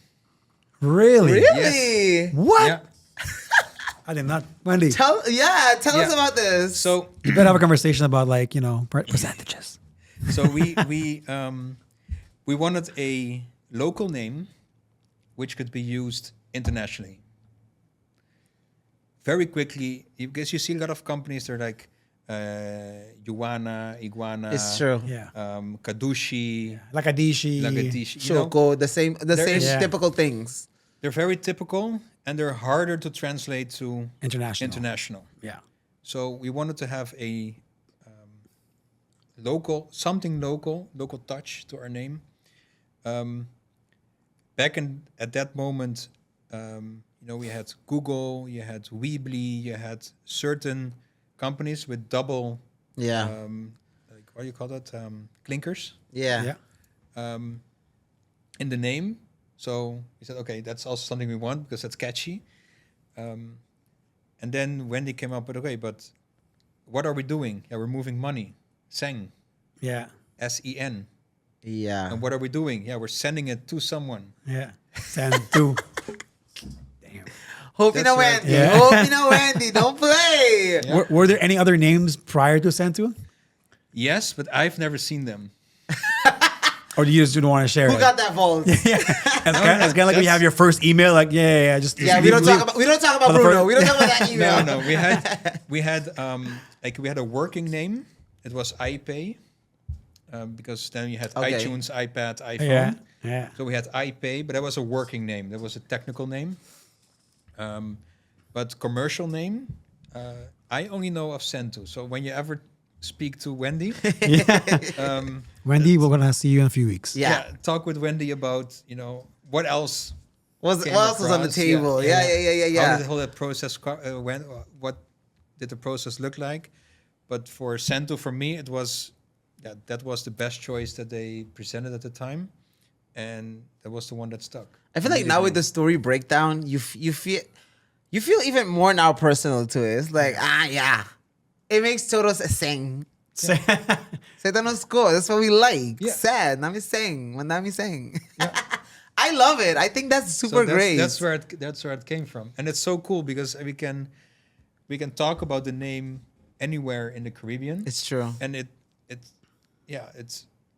Really? Really? What? Yeah. I did not. Wendy, Tell us Yeah. about this. So you better have a conversation about like, percentages. so we wanted a local name which could be used internationally. Very quickly, because you see a lot of companies, they're like Iguana, it's true. Yeah. Kadushi, Like a Dishi. Lagadishi. You know, Choco, the same is- Yeah. typical things. they're very typical and they're harder to translate to International. international. Yeah. So we wanted to have a local touch to our name. At that moment, we had Google, you had Weebly, you had certain companies with double, Yeah. like what do you call that? Clinkers yeah. Yeah. in the name. So we said, okay, that's also something we want because that's catchy. And then Wendy came up with, okay, but what are we doing? Yeah, we're moving money. Seng, Yeah. S-E-N. Yeah. And what are we doing? Yeah, we're sending it to someone. Yeah. Sentoo. Damn. Hope you That's know right. Wendy. Yeah. Hope you know Wendy. Don't play. Yeah. Were there any other names prior to Sentoo? Yes, but I've never seen them. Or do you just don't want to share Who it? got that vault? Yeah. It's kind of like when you That's- have your first email, like, yeah. Just Yeah, we don't talk about For the Bruno. first- We don't talk about that email. No, we had a working name. It was iPay, because then you had Okay. iTunes, iPad, iPhone. Yeah. Yeah. So we had iPay, but that was a working name. That was a technical name. But commercial name, I only know of Sentoo. So when you ever speak to Wendy, Wendy, we're gonna see you in a few weeks. Yeah. talk with Wendy about what else. What came else was on the across. table? Yeah. How did the whole process went? What did the process look like? But for Sentoo, for me, it was that was the best choice that they presented at the time, and that was the one that stuck. I feel like now with the story breakdown, you feel even more now personal to it. It's like, it makes total sing. Say that no score. That's what we like. Yeah. Sad. Nami sing. When Nami sing. I love it. I think that's super great. That's where it came from, and it's so cool because we can talk about the name anywhere in the Caribbean. It's true. And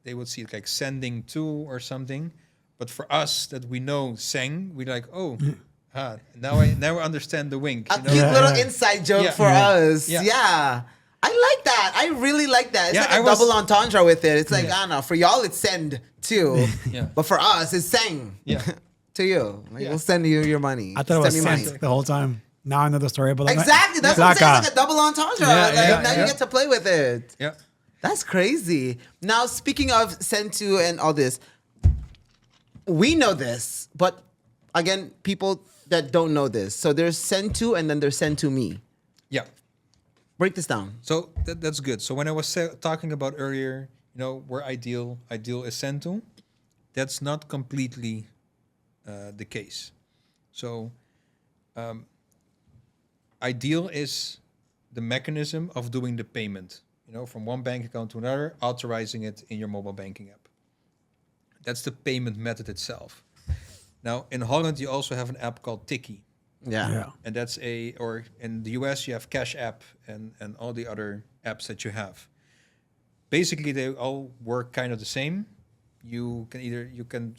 they would see it like sending to or something, but for us that we know seng, we like now I understand the wink. A You know? cute little Yeah. inside joke Yeah. for Yeah. us. Yeah. Yeah. I like that. I really like that. It's Yeah, like I a was- double entendre with it. It's like, Yeah. I don't know, for y'all it's send too. Yeah. But for us it's seng. Yeah. To you. Like, Yeah. we'll send you your money. I thought it was Send me money. sent the whole time. Now I know the story, but like, Exactly. That's what I'm saying. It's like a double entendre. Yeah, Like, yeah, now you yeah. get to play with it. Yeah. That's crazy. Now, speaking of Sentoo and all this, we know this, but again, people that don't know this. So there's Sentoo and then there's Sentoo Me. Yeah. Break this down. So that's good. So when I was talking about earlier, we're ideal is Sentoo, that's not completely the case. So ideal is the mechanism of doing the payment, from one bank account to another, authorizing it in your mobile banking app. That's the payment method itself. Now, in Holland, you also have an app called Tikkie. Yeah. And that's or in the US, you have Cash App and all the other apps that you have. Basically, they all work kind of the same. You can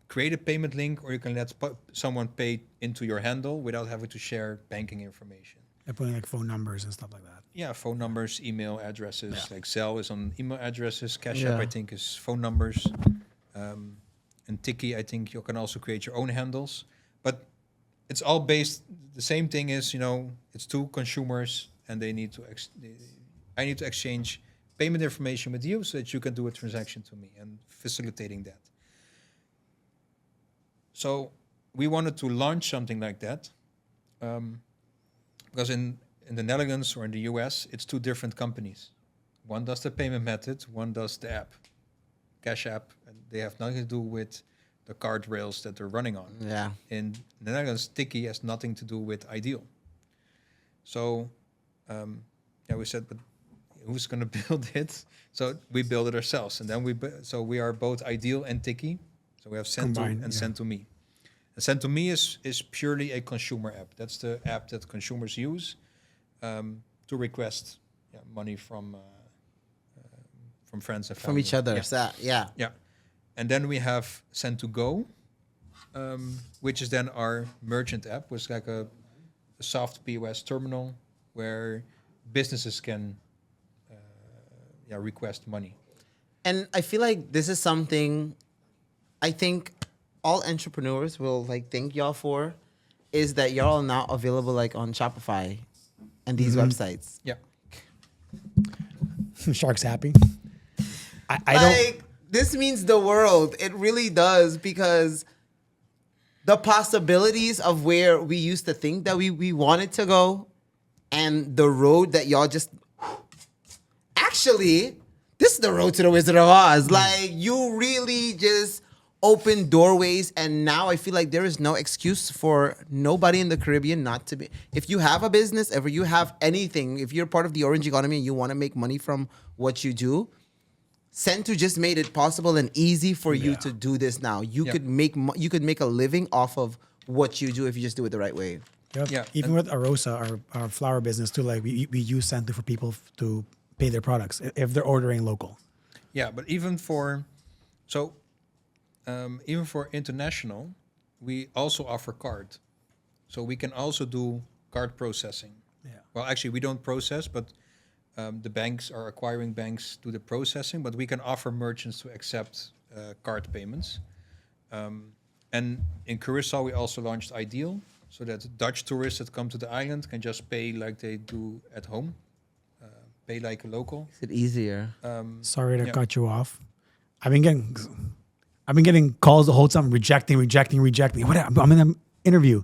create a payment link, or you can let someone pay into your handle without having to share banking information. They're putting like phone numbers and stuff like that. Yeah, phone numbers, email addresses. Yeah. Like Zelle is on email addresses. Cash Yeah. App, I think, is phone numbers. And Tikkie, I think you can also create your own handles. But it's all based. The same thing is, it's two consumers, and they need to. I need to exchange payment information with you so that you can do a transaction to me and facilitating that. So we wanted to launch something like that because in the Netherlands or in the US, it's two different companies. One does the payment method, one does the app, Cash App, and they have nothing to do with the card rails that they're running on. Yeah. In the Netherlands, Tiki has nothing to do with Ideal. So we said, but who's going to build it? So we build it ourselves, and then we are both Ideal and Tiki. So we have Sentoo Combined, and yeah. Sentoo Me. And Sentoo Me is purely a consumer app. That's the app that consumers use to request money from friends and family. From each other. Yeah. So, yeah. Yeah. And then we have Sentoo Go, which is then our merchant app, which is like a soft POS terminal where businesses can request money. And I feel like this is something I think all entrepreneurs will like thank y'all for, is that y'all are now available like on Shopify and these websites. Yeah. Shark's happy. I Like, don't. this means the world. It really does, because the possibilities of where we used to think that we wanted to go and the road that y'all just actually, this is the road to the Wizard of Oz. Like, you really just open doorways, and now I feel like there is no excuse for nobody in the Caribbean not to be. If you have a business, if you have anything, if you're part of the orange economy and you want to make money from what you do, Sentoo just made it possible and easy for you to do this now. You could make a living off of what you do if you just do it the right way. Yep. Yeah, Even with Arosa, our flower business too, like we use Sentoo for people to pay their products if they're ordering local. Yeah, but even for international, we also offer card. So we can also do card processing. Yeah. Well, actually, we don't process, but the banks are acquiring banks do the processing, but we can offer merchants to accept card payments. And in Curaçao, we also launched Ideal, so that Dutch tourists that come to the island can just pay like they do at home, pay like a local. Is it easier? Sorry to cut you off. I've been getting calls the whole time, rejecting. What? I'm in an interview.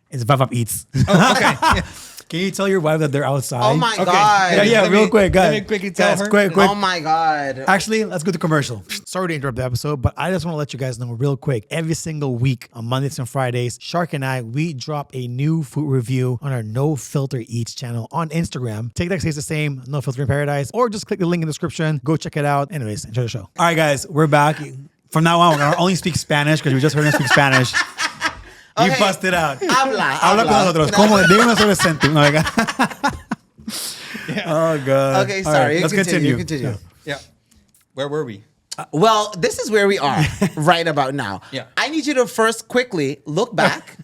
It's Vav Eats. Oh, okay. Yeah. Can you tell your wife that they're outside? Oh my Okay. God. Yeah, Let real me- quick, guys. let me quickly tell her. Quick. Oh my God. Actually, let's go to commercial. Sorry to interrupt the episode, but I just want to let you guys know real quick. Every single week on Mondays and Fridays, Shark and I, we drop a new food review on our No Filter Eats channel on Instagram. TikTok stays the same, No Filter in Paradise, or just click the link in the description. Go check it out. Anyways, enjoy the show. All right, guys, we're back. From now on, we're going to only speak Spanish because we just heard him speak Spanish. You Okay. busted out. Habla con nosotros. ¿Cómo? Dígame sobre Sentoo. No, venga. Oh, God. Okay, All sorry. right, let's Continue. continue. Yeah. Where were we? Well, this is where we are right about now. Yeah. I need you to first quickly look back,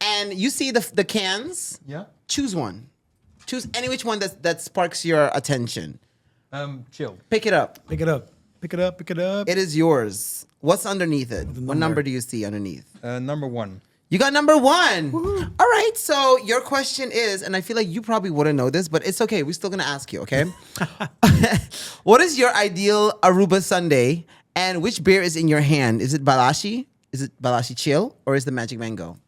and you see the cans. Yeah. Choose one. Choose any which one that sparks your attention. Chill. Pick it up. Pick it up. It is yours. What's underneath it? What number do you see underneath? Number 1. You got number 1. All right. So your question is, and I feel like you probably wouldn't know this, but it's okay. We're still gonna ask you. Okay. What is your ideal Aruba Sunday, and which beer is in your hand? Is it Balashi? Is it Balashi Chill, or is the Magic Mango?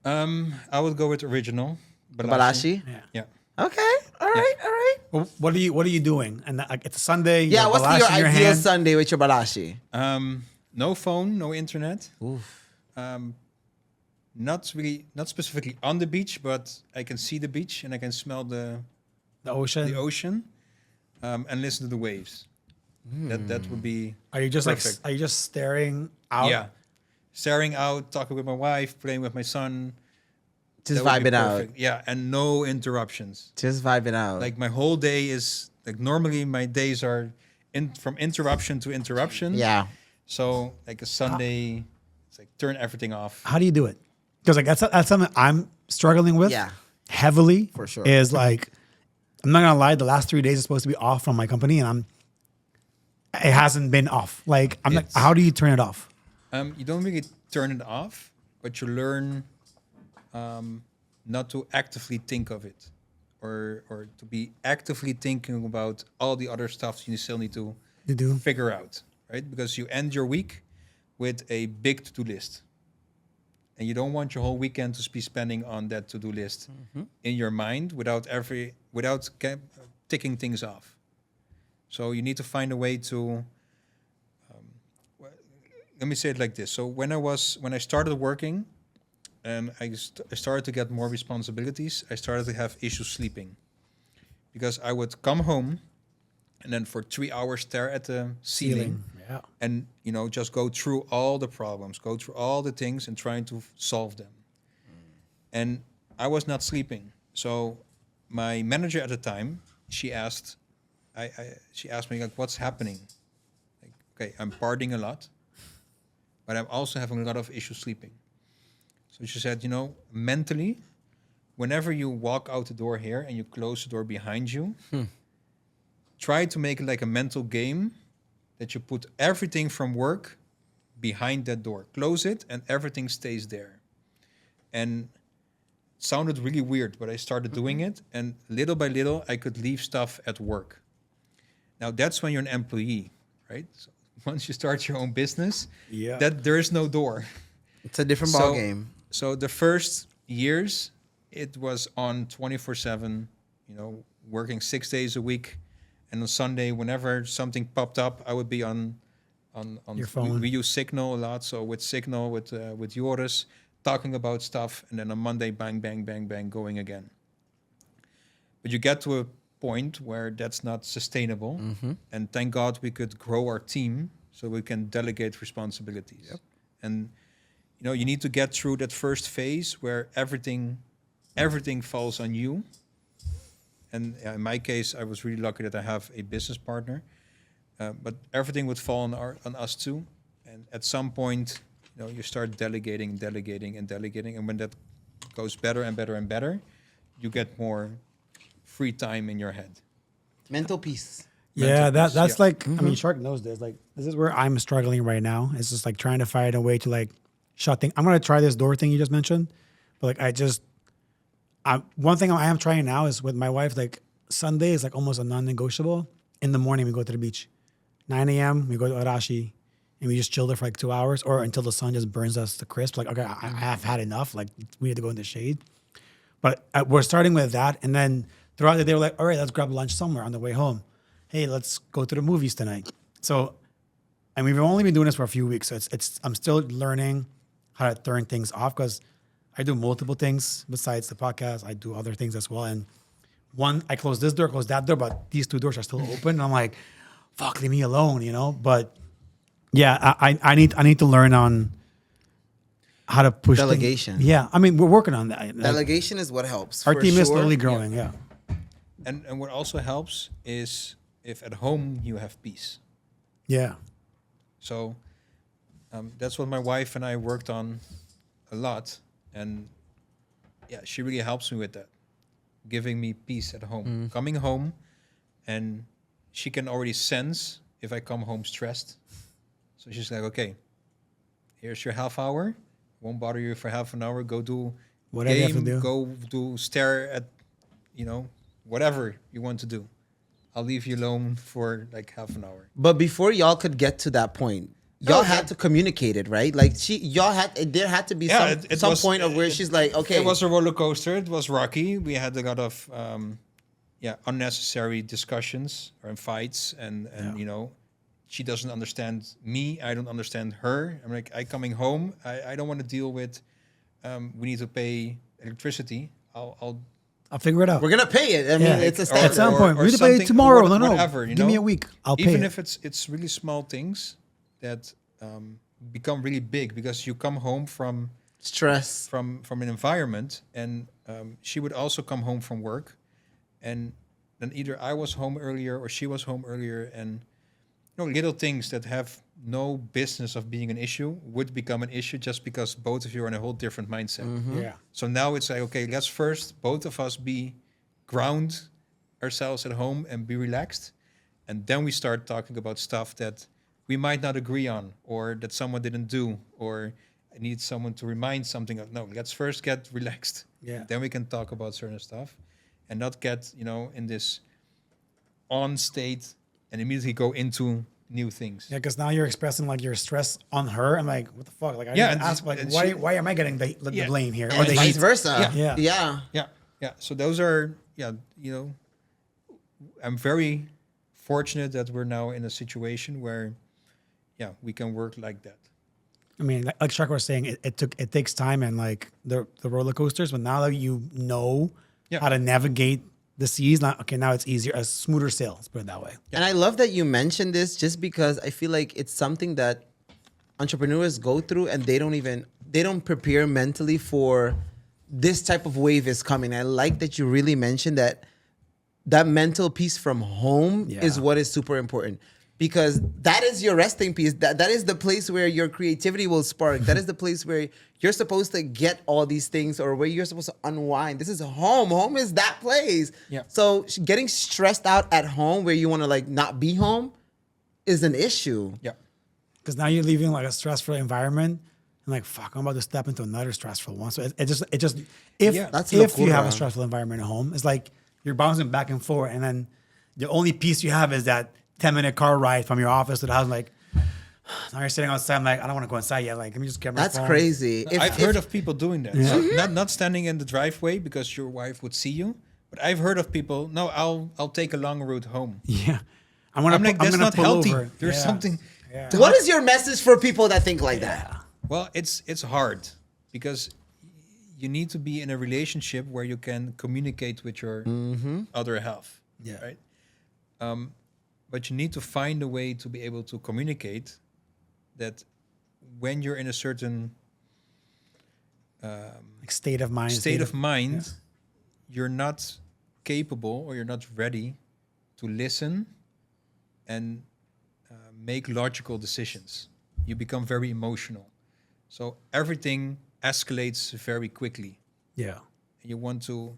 I would go with original. Balashi. Yeah. Okay. All right. All right. Well, what are you doing? And like, it's a Sunday. you Yeah. have What's Balash your in ideal hand. Sunday with your Balashi? No phone, no internet. Not specifically on the beach, but I can see the beach and I can smell the The ocean. and listen to the waves. That would be. Are you just perfect. are you just staring out? Yeah, staring out, talking with my wife, playing with my son. Just That would be vibing out. perfect. Yeah, and no interruptions. Just vibing out. Like my whole day is like normally my days are from interruption to interruption. Yeah. So like a Sunday, it's like turn everything off. How do you do it? Because like that's something I'm struggling with. Yeah. Heavily For sure. Is like, I'm not gonna lie. The last 3 days is supposed to be off from my company, and it hasn't been off. Like I'm like, It's- how do you turn it off? You don't really turn it off, but you learn not to actively think of it. or to be actively thinking about all the other stuff you still need to You do. figure out, right? Because you end your week with a big to-do list. And you don't want your whole weekend to be spending on that to-do list in your mind without ticking things off. So you need to find a way to. Let me say it like this. So when I started working, and I started to get more responsibilities, I started to have issues sleeping, because I would come home, and then for 3 hours stare at the ceiling. Yeah. And just go through all the problems, go through all the things and trying to solve them. And I was not sleeping. So my manager at the time, she asked me, like, what's happening? Like, okay, I'm partying a lot, but I'm also having a lot of issues sleeping. So she said, mentally, whenever you walk out the door here and you close the door behind you, try to make it like a mental game that you put everything from work behind that door. Close it and everything stays there. And it sounded really weird, but I started doing it. And little by little, I could leave stuff at work. Now, that's when you're an employee, right? So once you start your own business, that there is no door. It's a different ball game. So the first years, it was on 24/7, working 6 days a week. And on Sunday, whenever something popped up, I would be on your phone. We use Signal a lot, so with Signal, with Joris, talking about stuff, and then on Monday, bang, bang, bang, bang, going again. But you get to a point where that's not sustainable, and thank God we could grow our team so we can delegate responsibilities. Yep. And you need to get through that first phase where everything falls on you. And in my case, I was really lucky that I have a business partner. But everything would fall on us too. And at some point, you start delegating. And when that goes better and better and better, you get more free time in your head. Mental peace. Yeah, that's like, I mean, Shark knows this. Like, this is where I'm struggling right now. It's just like trying to find a way to like shut things. I'm going to try this door thing you just mentioned. But like, one thing I am trying now is with my wife, like Sunday is like almost a non-negotiable. In the morning, we go to the beach. 9 a.m., we go to Arashi and we just chill there for like 2 hours or until the sun just burns us to crisp. Like, okay, I have had enough. Like, we need to go in the shade. But we're starting with that. And then throughout the day, we're like, all right, let's grab lunch somewhere on the way home. Hey, let's go to the movies tonight. So, and we've only been doing this for a few weeks. So I'm still learning how to turn things off because I do multiple things besides the podcast. I do other things as well. And one, I close this door, close that door, but these two doors are still open. And I'm like, fuck, leave me alone, But yeah, I need to learn on how to push Delegation. things. Yeah, I mean, we're working on that. Delegation is what helps. Our for team is sure. slowly growing. Yeah. And what also helps is if at home you have peace. Yeah. So that's what my wife and I worked on a lot. And yeah, she really helps me with that, giving me peace at home. Coming home, and she can already sense if I come home stressed. So she's like, okay, here's your half hour. Won't bother you for half an hour. Go do Whatever you have to do. Go do stare at, whatever you want to do. I'll leave you alone for like half an hour. But before y'all could get to that point, y'all had to communicate it, right? Like there had to be some point of where she's like, okay. It was a roller coaster. It was rocky. We had a lot of unnecessary discussions or fights, and she doesn't understand me. I don't understand her. I'm like, coming home. I don't want to deal with. We need to pay electricity. I'll figure it out. We're gonna pay it. I mean, it's a standard. At some point, or we need to pay it something, tomorrow. No, whatever, give me a week. I'll pay even it. if it's really small things that become really big because you come home from Stress. from an environment, and she would also come home from work, and then either I was home earlier or she was home earlier, and little things that have no business of being an issue would become an issue just because both of you are in a whole different mindset. Yeah. So now it's like, okay, let's first both of us ground ourselves at home and be relaxed, and then we start talking about stuff that we might not agree on, or that someone didn't do, or need someone to remind something of. No, let's first get relaxed. Yeah. Then we can talk about certain stuff. and not get, in this on state and immediately go into new things. Yeah, because now you're expressing like your stress on her. I'm like, what the fuck? Like, I Yeah, didn't and ask, like, and why, she- why am I getting the Yeah. blame here? Or And the vice heat? versa. Yeah. Yeah. Yeah. So those are, I'm very fortunate that we're now in a situation where, we can work like that. I mean, like Shaka was saying, it takes time and like the roller coasters, but now that you know Yeah. how to navigate the seas, now it's easier, a smoother sail. Let's put it that way. And I love that you mentioned this just because I feel like it's something that entrepreneurs go through and they don't prepare mentally for this type of wave is coming. I like that you really mentioned that mental piece from home is Yeah. what is super important. Because that is your resting piece. That is the place where your creativity will spark. That is the place where you're supposed to get all these things or where you're supposed to unwind. This is home. Home is that place. Yeah. So getting stressed out at home where you want to like not be home is an issue. Yeah. Because now you're leaving like a stressful environment and like, fuck, I'm about to step into another stressful one. So it just Yeah. That's if you have a locura. stressful environment at home, it's like you're bouncing back and forth, and then the only piece you have is that 10-minute car ride from your office to the house. Like, now you're sitting outside. I'm like, I don't want to go inside yet. Like, let me just get my That's phone. crazy. I've heard of people doing that. So not standing in the driveway because your wife would see you, but I've heard of people, no, I'll take a long route home. Yeah, I'm like, that's not pull healthy. over. There's Yeah. something. Yeah. What is your message for people that think like that? Well, it's hard because you need to be in a relationship where you can communicate with your other half. Yeah. Right. But you need to find a way to be able to communicate that when you're in a certain Like state of mind. state of mind, you're not capable or you're not ready to listen and make logical decisions. You become very emotional. So everything escalates very quickly. Yeah. You want to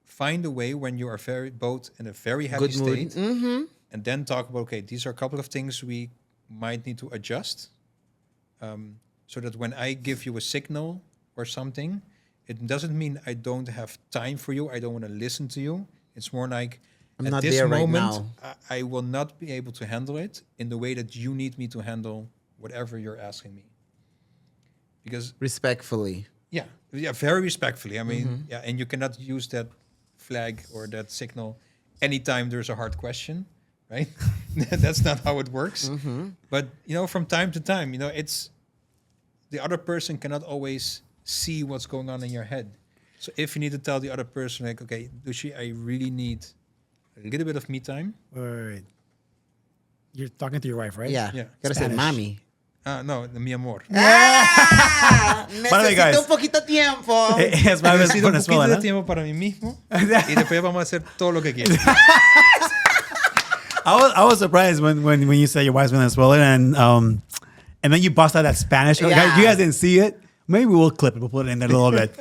find a way when you are both in a very happy Good mood. state, and then talk about, okay, these are a couple of things we might need to adjust, so that when I give you a signal or something, it doesn't mean I don't have time for you. I don't want to listen to you. It's more like I'm at not this there right moment, now. I will not be able to handle it in the way that you need me to handle whatever you're asking me. Because Respectfully. yeah, very respectfully. I mean, and you cannot use that flag or that signal anytime there's a hard question, right? That's not how it works. But from time to time, it's the other person cannot always see what's going on in your head. So if you need to tell the other person, like, okay, Dushi, I really need a little bit of me time. Wait. You're talking to your wife, right? Yeah. Yeah. Gotta say, Spanish. mami. No, mi amor. Ah, By the way, guys. necesito un poquito tiempo. Es más veces Necesito con un poquito escuela, de ¿no? tiempo para mí mismo y después vamos a hacer todo lo que quieras. I was surprised when you said your wife's Venezuelan and then you bust out that Spanish. Yeah. You guys didn't see it. Maybe we'll clip it. We'll put it in there a little bit.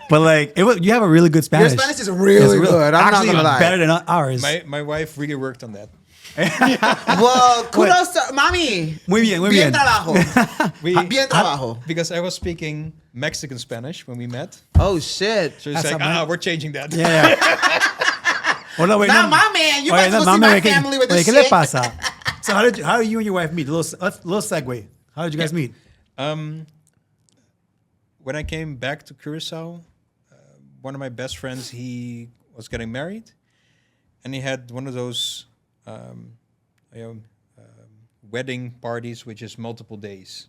But like you have a really good Spanish. Your Spanish is really good. I'm not actually gonna lie. better than ours. My wife really worked on that. Well, kudos to mami. Muy bien, muy Bien bien. trabajo. Bien trabajo. Because I was speaking Mexican Spanish when we met. Oh shit. So it's That's like, a we're changing that. Yeah. Oh no, wait, Nah, no. my man, you Oh, guys yeah, go no, see mami, my wait, family with this ¿Qué le shit. pasa? So how did you and your wife meet? Little segue. How did you guys meet? When I came back to Curaçao, one of my best friends, he was getting married, and he had one of those wedding parties, which is multiple days.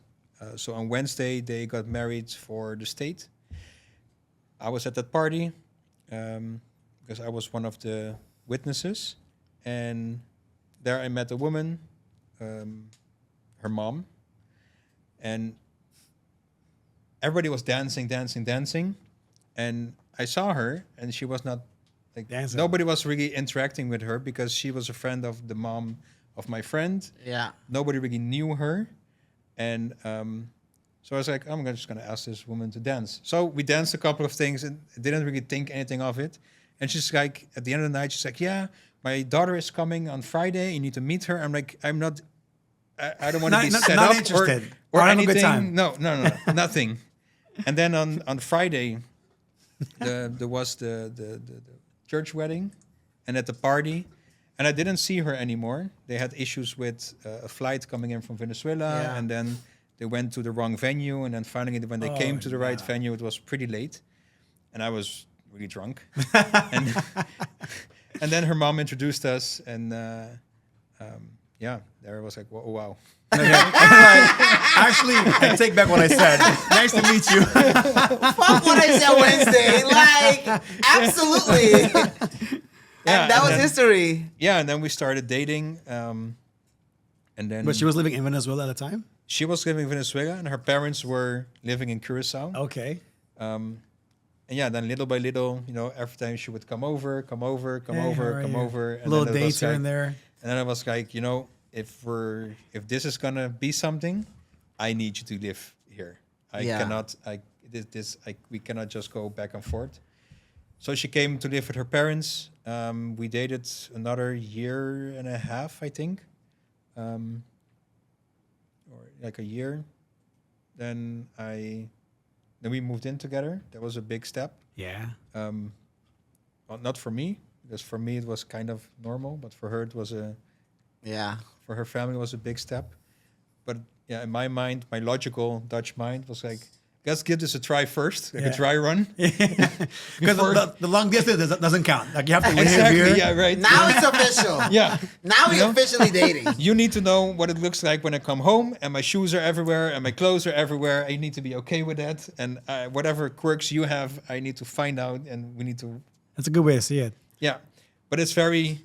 So on Wednesday, they got married for the state. I was at that party because I was one of the witnesses, and there I met a woman, her mom, and everybody was dancing, and I saw her, and she was not like Dancing. nobody was really interacting with her because she was a friend of the mom of my friend. Yeah. Nobody really knew her, and so I was like, I'm just gonna ask this woman to dance. So we danced a couple of things and didn't really think anything of it. And she's like, at the end of the night, she's like, yeah, my daughter is coming on Friday. You need to meet her. I'm like, I don't want to be set not up interested. or Or have a anything. good time. No, nothing. And then on Friday, there was the church wedding, and at the party, and I didn't see her anymore. They had issues with a flight coming in from Venezuela, Yeah. and then they went to the wrong venue, and then finally when they came to the right venue, it was pretty late, and I was really drunk, and and then her mom introduced us, and there was like, oh, wow. Actually, I take back what I said. Nice to meet you. Fuck what I said Wednesday. Like, absolutely. Yeah, and that was then- history. Yeah, and then we started dating, and then But she was living in Venezuela at the time? she was living in Venezuela, and her parents were living in Curaçao. Okay. And yeah, then little by little, every time she would come over, Hey, how are you? and Little then it was dates here like- and there. And then I was like, if this is gonna be something, I need you to live here. Yeah. We cannot just go back and forth. So she came to live with her parents. We dated another year and a half, I think, or like a year. Then we moved in together. That was a big step. Yeah. Well, not for me, because for me it was kind of normal, but for her it was for her family it was a big step. But yeah, in my mind, my logical Dutch mind was like, let's give this a try first, like a Yeah. dry run. Because the long distance doesn't count. Like you have to live Exactly. here. Yeah. Right. Now it's official. Yeah. Now we're know? officially dating. You need to know what it looks like when I come home, and my shoes are everywhere, and my clothes are everywhere. I need to be okay with that, and whatever quirks you have, I need to find out, and we need to. That's a good way to see it. Yeah, but it's very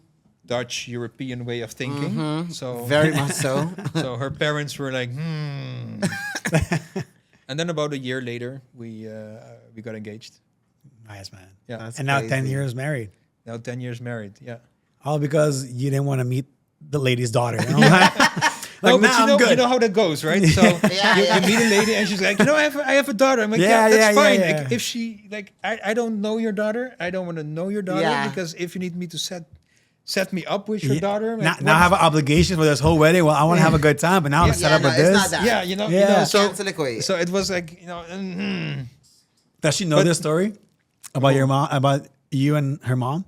Dutch European way of thinking. Mm-hmm. So Very much so. So her parents were like, And then about a year later, we got engaged. Nice, man. Yeah. That's And now 10 crazy. years married. Now 10 years married. Yeah. All because you didn't want to meet the lady's daughter. You know? Like, No, but nah, I'm good. you know how that goes, right? So Yeah, you yeah. meet a lady and she's like, I have a daughter. I'm like, Yeah, that's yeah, yeah, fine. yeah. Like, if she I don't know your daughter. I don't want to know your daughter Yeah. because if you need me to set me up with your daughter, Now, like, now I have an obligation for this whole wedding. Well, I want to have a good time, but now I'm set Yeah, up no, with it's this. not that. yeah, Yeah. so Cancel it quick. so it was like Does she know this story about your mom, about you and her mom?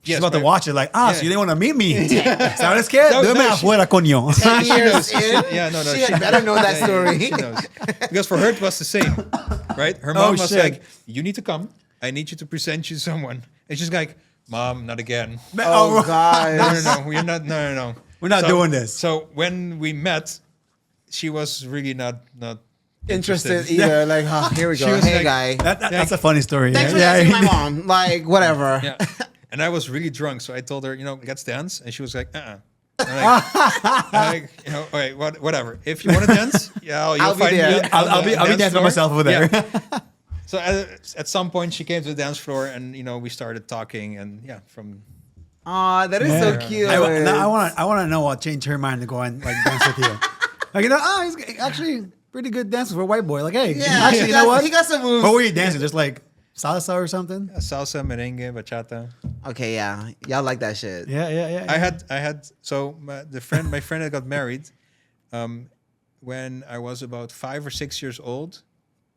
She's Yes, about to my- watch it. Like, so you didn't want to meet me. ¿Sabes qué? No, Duerme no, she- afuera, coño. 10 years in. Yeah, no, She had better know that story. She knows. Because for her it was the same, right? Her mom was shit. like, "You need to come. I need you to present you to someone." And she's like, "Mom, not again. Oh, God. No, we're not. No. We're not doing this. So when we met, she was really not Interested either. Like, oh, here we She go. was Hey, like- guy. That's a funny story. Thanks for asking my mom. Like, whatever. Yeah. And I was really drunk, so I told her, let's dance, and she was like, I'm like, okay, whatever. If you want to dance, yeah, you'll I'll be find me. there. on I'll the be dance dancing floor. myself over there. Yeah. So at some point, she came to the dance floor, and we started talking, and yeah, from Aw, that is so cute. I want to know what changed her mind to go and like dance with you. Like, he's actually pretty good dancer for a white boy. Like, hey, Yeah, actually, you know what? He got some moves. What were you dancing? Just like salsa or something? salsa, merengue, bachata. Okay, yeah. Y'all like that shit. Yeah. I had so my friend that got married, when I was about 5 or 6 years old,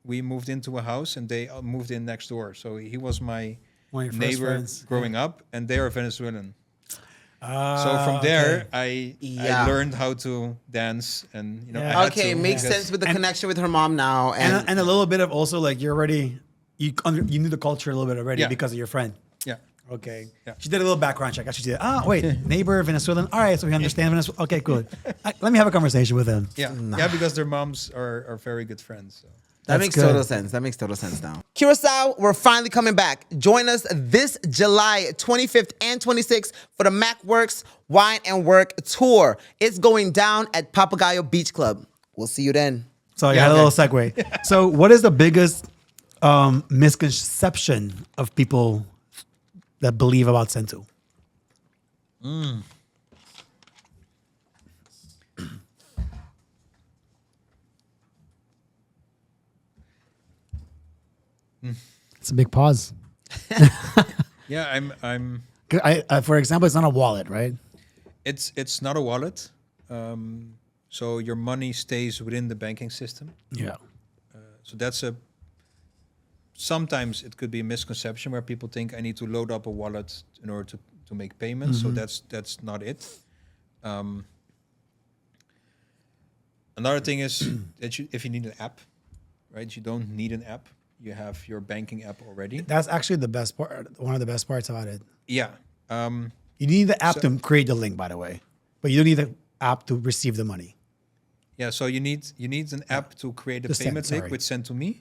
we moved into a house and they moved in next door. So he was my One of your first neighbor friends. growing up, and they are Venezuelan. So Ah, from there, okay. Yeah. I learned how to dance, and Yeah. I had Okay, to, makes because- sense with the connection with her mom now. and a little bit of also like you're already you knew the culture a little bit already Yeah. because of your friend. Yeah. Okay. Yeah. She did a little background check. She did. Wait, neighbor Venezuelan. All right, so we understand Venezuela. Okay, good. Let me have a conversation with him. Yeah, yeah, because their moms are very good friends. So. That That's makes good. total sense. That makes total sense now. Curaçao, we're finally coming back. Join us this July 25th and 26th for the MacWorks Wine and Work Tour. It's going down at Papagayo Beach Club. We'll see you then. So you Yeah, had a okay. little segue. So what is the biggest misconception of people that believe about Sentoo? It's a big pause. Yeah, I'm. For example, it's not a wallet, right? It's not a wallet, so your money stays within the banking system. Yeah. So that's sometimes it could be a misconception where people think I need to load up a wallet in order to make payments. So that's not it. Another thing is that if you need an app, right? You don't need an app. You have your banking app already. That's actually the best part. One of the best parts about it. Yeah. You need the app to create the link, by the way, but you don't need the app to receive the money. Yeah. So you need an app to create a Just payment send, link with Sentoo.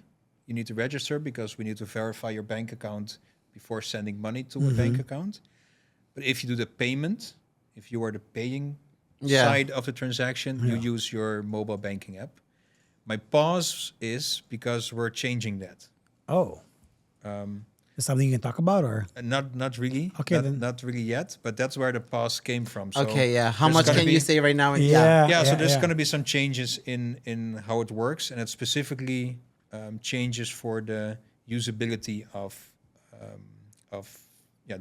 You need to register because we need to verify your bank account before sending money to a bank account. But if you do the payment, if you are the paying side of the transaction, you use your mobile banking app. My pause is because we're changing that. Oh. Is something you can talk about, or? Not really. Okay, not really yet. But that's where the pause came from. So Okay, yeah. How there's much gonna can be- you say right now? Yeah, so there's going to be some changes in how it works, and it specifically changes for the usability of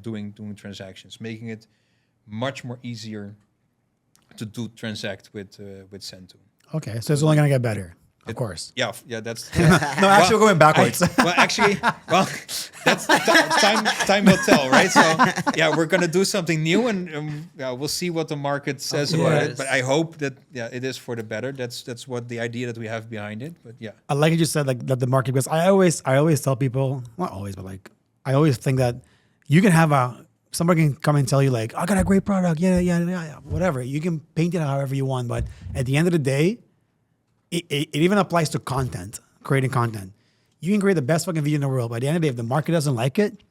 doing transactions, making it much more easier to transact with Sentoo. Okay, so it's only gonna get better, of course. Yeah, that's No, actually, we're going backwards. That's time will tell, right? So yeah, we're gonna do something new, and we'll see what the market says about it. But I hope that it is for the better. That's what the idea that we have behind it. But yeah, I like you just said, like that the market, because I always tell people, not always, but like I always think that you can have somebody can come and tell you like, I got a great product, yeah, whatever. You can paint it however you want, but at the end of the day, it even applies to content, creating content. You can create the best fucking video in the world, but at the end of the day, if the market doesn't like it,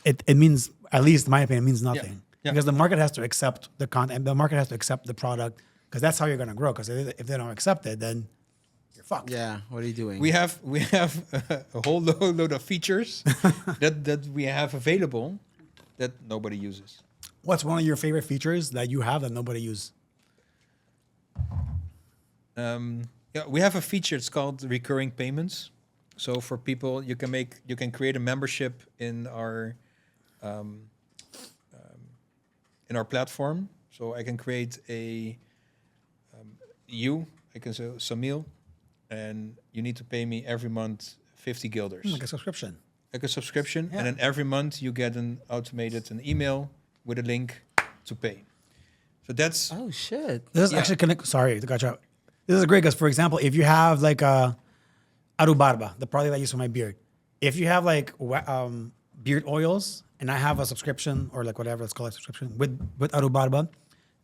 it means, at least in my opinion, it means nothing. Yeah. Because the market has to accept the content, the market has to accept the product, because that's how you're gonna grow. Because if they don't accept it, then you're fucked. Yeah. What are you doing? we have a whole load of features that we have available that nobody uses. What's one of your favorite features that you have that nobody uses? We have a feature. It's called recurring payments. So for people, you can create a membership in our platform. So I can create I can say Samil, and you need to pay me every month 50 guilders. Like a subscription. Like a subscription, Yeah. and then every month you get an email with a link to pay. So that's Oh shit. This is actually connect. Sorry to cut you out. This is great because, for example, if you have like Aruba, the product I use for my beard, if you have like beard oils, and I have a subscription or like whatever it's called, a subscription with Aruba,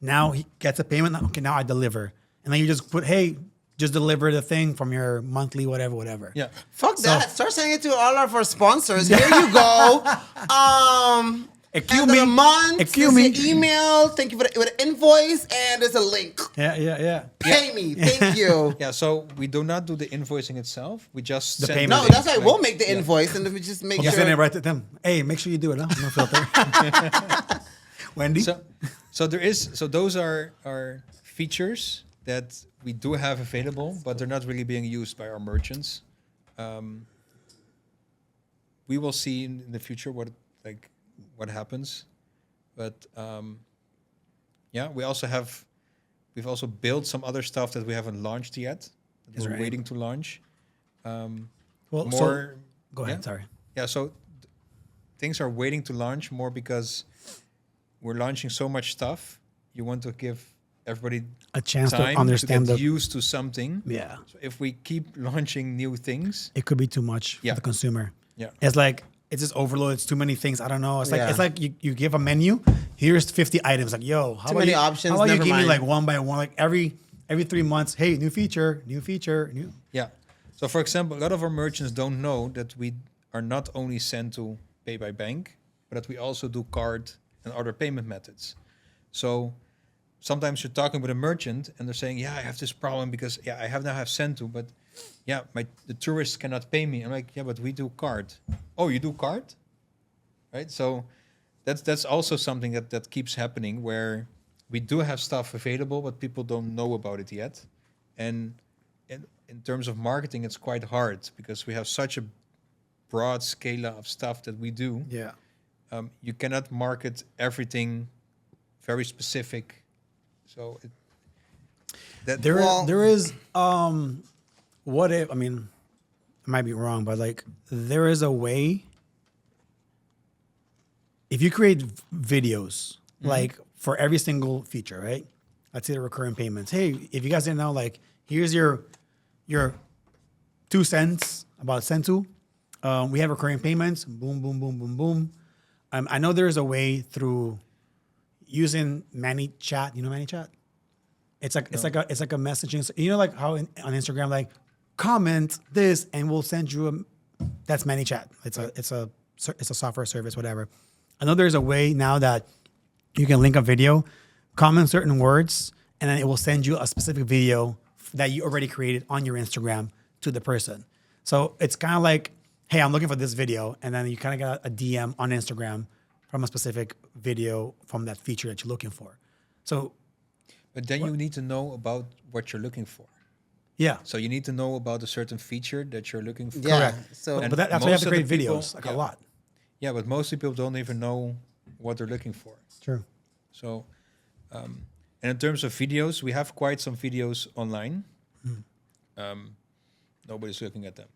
now he gets a payment. Okay, now I deliver, and then you just put, hey, just deliver the thing from your monthly whatever. yeah. Fuck that. Start sending it to all of our sponsors. Here you go. Excuse End of me. the month. Excuse There's me. your email. Thank you for with an invoice, and there's a link. Yeah. Pay me. Thank you. Yeah, so we do not do the invoicing itself. We just The send payment. No, Like- that's right. We'll make the invoice, and then we just make You sure. send it right to them. Hey, make sure you do it. Huh? No filter. Wendy. So those are features that we do have available, but they're not really being used by our merchants. We will see in the future what happens, but we've also built some other stuff that we haven't launched yet. That Is we're there waiting to launch. Well, More. go ahead. yeah? Sorry. Yeah, so things are waiting to launch more because we're launching so much stuff. You want to give everybody A chance time to understand get the. used to something. Yeah. So if we keep launching new things, It could be too much Yeah. for the consumer. yeah, It's like it's just overload. It's too many things. I don't know. It's like Yeah. it's like you give a menu. Here's 50 items. Like, yo, how Too about many you, options, How about you never give me mind. like one by one, like every 3 months? Hey, new feature. yeah. So for example, a lot of our merchants don't know that we are not only sent to pay by bank, but that we also do card and other payment methods. So sometimes you're talking with a merchant and they're saying, yeah, I have this problem because I have Sentoo, but the tourists cannot pay me. I'm like, yeah, but we do card. Oh, you do card? Right? So that's also something that keeps happening where we do have stuff available, but people don't know about it yet. And in terms of marketing, it's quite hard because we have such a broad scale of stuff that we do. Yeah. You cannot market everything very specific. So There is what if, I mean, I might be wrong, but like there is a way. If you create videos, like for every single feature, right? Let's say the recurring payments. Hey, if you guys didn't know, like here's your 2 cents about Sentoo. We have recurring payments. Boom, boom, boom, boom, boom. I know there's a way through using ManyChat. You know ManyChat? It's like it's like a messaging. You know, like how on Instagram, like comment this and we'll send you a. That's ManyChat. It's a software service, whatever. I know there's a way now that you can link a video, comment certain words, and then it will send you a specific video that you already created on your Instagram to the person. So it's kind of like, hey, I'm looking for this video, and then you kind of get a DM on Instagram from a specific video from that feature that you're looking for. So, But then you need to know about what you're looking for. yeah. So you need to know about a certain feature that you're looking for. Yeah. Correct. So And But that's why you have to most of create the people- videos, like a lot. Yeah, but most people don't even know what they're looking for. True. So, and in terms of videos, we have quite some videos online. Nobody's looking at them.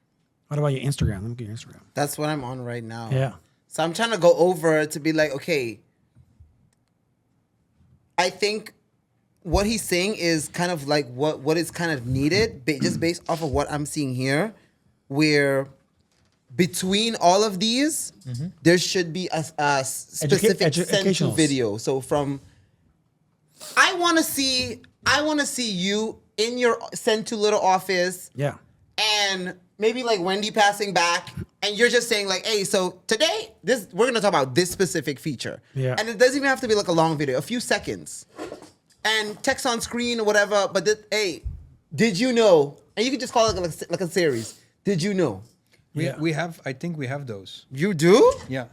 What about your Instagram? Let me get your Instagram. that's what I'm on right now. Yeah. So I'm trying to go over to be like, okay, I think what he's saying is kind of like what is kind of needed, just based off of what I'm seeing here, where between all of these, there should be a specific educationals. Sentoo video. So from, I want to see you in your Sentoo little office, Yeah. and maybe like Wendy passing back, and you're just saying like, hey, so today we're gonna talk about this specific feature. Yeah. And it doesn't even have to be like a long video, a few seconds. And text on screen or whatever, but hey, did you know? And you can just call it like a series. Did you know? We have, I think we have those. You do? Yeah.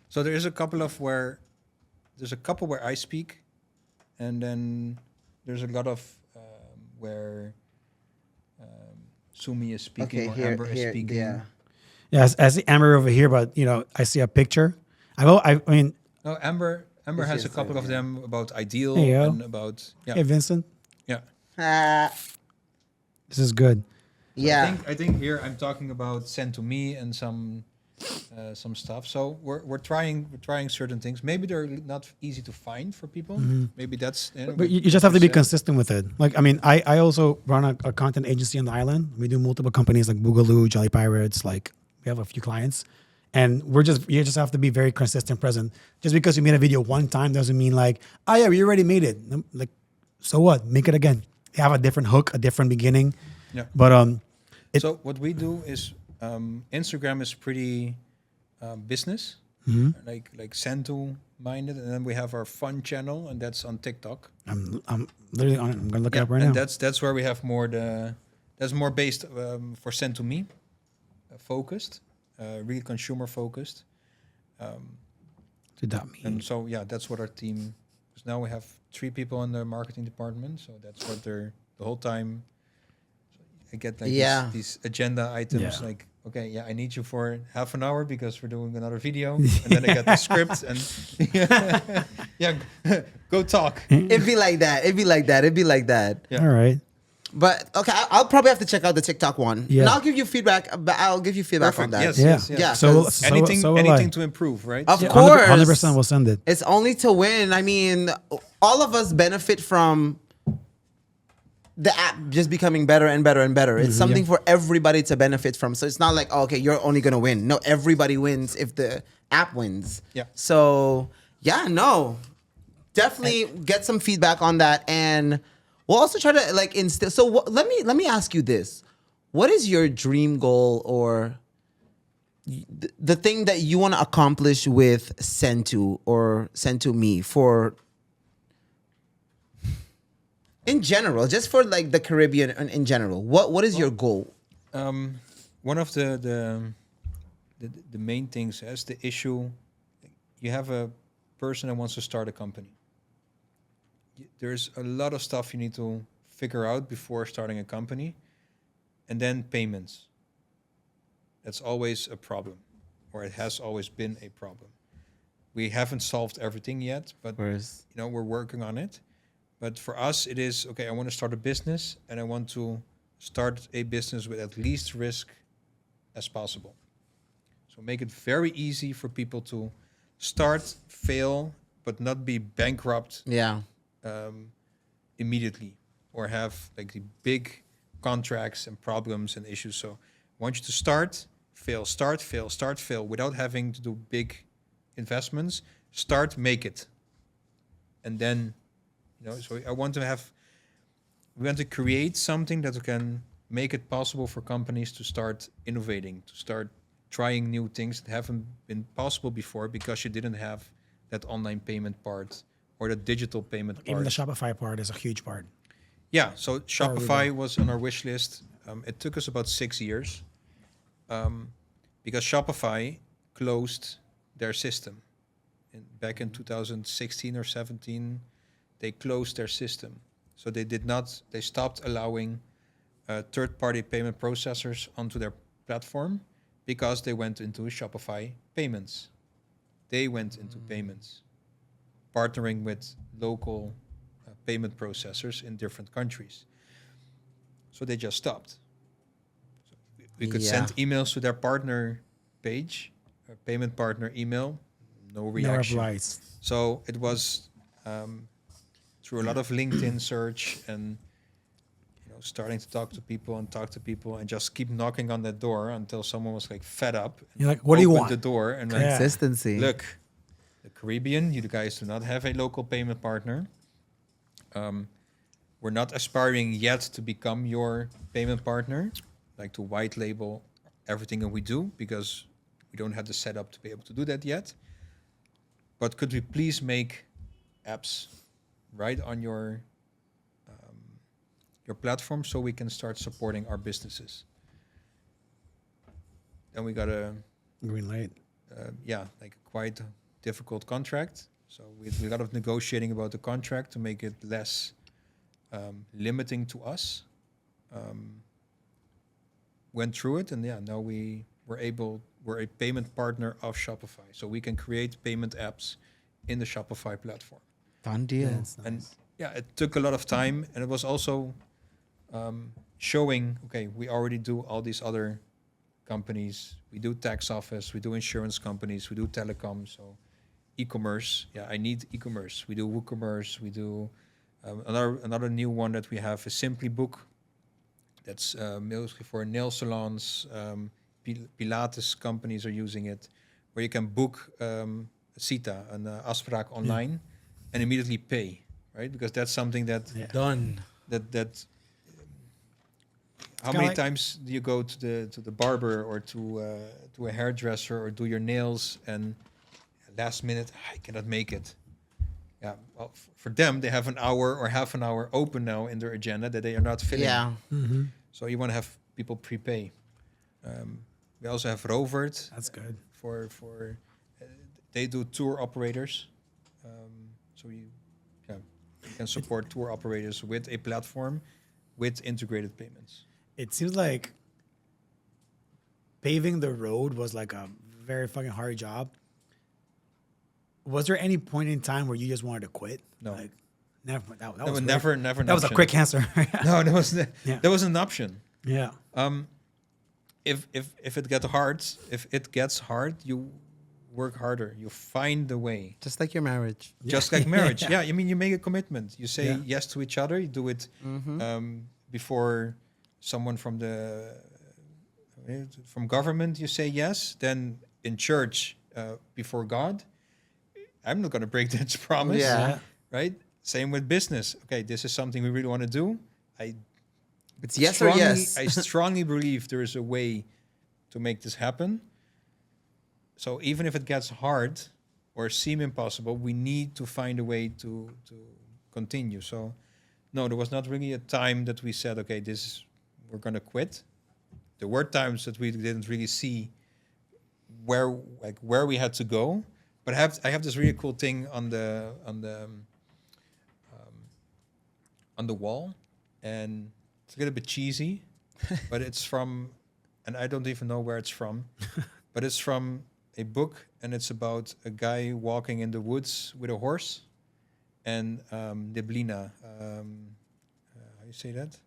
So there's a couple where I speak, and then there's a lot of where Sumi is speaking or Amber is speaking. yeah. Yeah. I see Amber over here, but I see a picture. I mean, No, Amber has a is couple there, of them about ideal There you go. and about hey Vincent, yeah. this is good. Yeah. I think here I'm talking about send to me and some stuff. So we're trying certain things. Maybe they're not easy to find for people. Maybe that's. But you just have to be consistent with it. Like, I mean, I also run a content agency on the island. We do multiple companies like Boogaloo, Jolly Pirates. Like, we have a few clients, and you just have to be very consistent, present. Just because you made a video one time doesn't mean like, oh yeah, we already made it. Like, so what? Make it again. Have a different hook, a different beginning. Yeah. But so what we do is Instagram is pretty business, like Sentoo minded, and then we have our fun channel, and that's on TikTok. I'm literally on it. I'm gonna look it up right and now. that's where we have that's more based for Send to me, focused, really consumer focused. And so that's what our team. Because now we have 3 people in the marketing department, so that's what they're the whole time. I get like these agenda items like, okay, I need you for half an hour because we're doing another video, and then I got the script and go talk. It'd be like that. Yeah. All right. But okay, I'll probably have to check out the TikTok one. Yeah. And I'll give you feedback. But I'll give you feedback on that. Yes. Yeah. So, So anything will I. to improve, right? Of Yeah, course, 100% we'll send it. It's only to win. I mean, all of us benefit from the app just becoming better and better and better. It's something for everybody to benefit from. So it's not like, okay, you're only gonna win. No, everybody wins if the app wins. Yeah. So definitely get some feedback on that, and we'll also try to like instill. So let me ask you this: what is your dream goal or the thing that you want to accomplish with Sentoo or Sentoo Me for? In general, just for like the Caribbean in general, what is your goal? One of the main things is the issue. You have a person that wants to start a company. There's a lot of stuff you need to figure out before starting a company, and then payments. That's always a problem, or it has always been a problem. We haven't solved everything yet, but we're working on it. But for us, it is, okay, I want to start a business, and I want to start a business with at least risk as possible. So make it very easy for people to start, fail, but not be bankrupt Yeah. immediately or have like the big contracts and problems and issues. So I want you to start, fail, start, fail, start, fail without having to do big investments. Start, make it. And then, so we want to create something that can make it possible for companies to start innovating, to start trying new things that haven't been possible before because you didn't have that online payment part or the digital payment part. Even the Shopify part is a huge part. Yeah, so Shopify was on our wish list. It took us about 6 years because Shopify closed their system. Back in 2016 or 17, they closed their system. So they stopped allowing third-party payment processors onto their platform because they went into Shopify payments. They went into payments, partnering with local payment processors in different countries. So they just stopped. So we could send emails to their partner page, payment partner email, no reaction. No replies. So it was through a lot of LinkedIn search and starting to talk to people and just keep knocking on that door until someone was like fed up. You're like, what do you want? The door and like, Consistency. look, the Caribbean, you guys do not have a local payment partner. We're not aspiring yet to become your payment partner, like to white label everything that we do because we don't have the setup to be able to do that yet. But could we please make apps right on your platform so we can start supporting our businesses? Then we got a green light. like a quite difficult contract. So we had a lot of negotiating about the contract to make it less limiting to us. Went through it, and now we're a payment partner of Shopify, so we can create payment apps in the Shopify platform. Done deal. And it took a lot of time, and it was also showing, okay, we already do all these other companies. We do tax office, we do insurance companies, we do telecom, so e-commerce. Yeah, I need e-commerce. We do WooCommerce. We do another new one that we have is Simply Book. That's mostly for nail salons. Pilates companies are using it, where you can book CITA, an afspraak online, and immediately pay, right? Because that's something that Done. that how many times do you go to the barber or to a hairdresser or do your nails and last minute I cannot make it. Yeah, well, for them they have an hour or half an hour open now in their agenda that they are not filling. Yeah. Mm-hmm. So you want to have people prepay. We also have Rovert. That's good. For they do tour operators. So you can support tour operators with a platform with integrated payments. It seems like paving the road was like a very fucking hard job. Was there any point in time where you just wanted to quit? No. Like, never. That That was was never an That was a option. quick answer. No, that was Yeah. that was an option. Yeah. If it gets hard, you work harder. You find the way. Just like your marriage. Just like marriage. Yeah, I mean, you make a commitment. You say Yeah. yes to each other. You do it before someone from government. You say yes. Then in church, before God, I'm not going to break that promise. Yeah. Right. Same with business. Okay, this is something we really want to do. It's yes or yes. I strongly believe there is a way to make this happen. So even if it gets hard or seem impossible, we need to find a way to continue. So no, there was not really a time that we said, okay, we're going to quit. There were times that we didn't really see where we had to go. But I have this really cool thing on the wall, and it's a little bit cheesy, but it's from, and I don't even know where it's from, but it's from a book, and it's about a guy walking in the woods with a horse, and neblina. How you say that?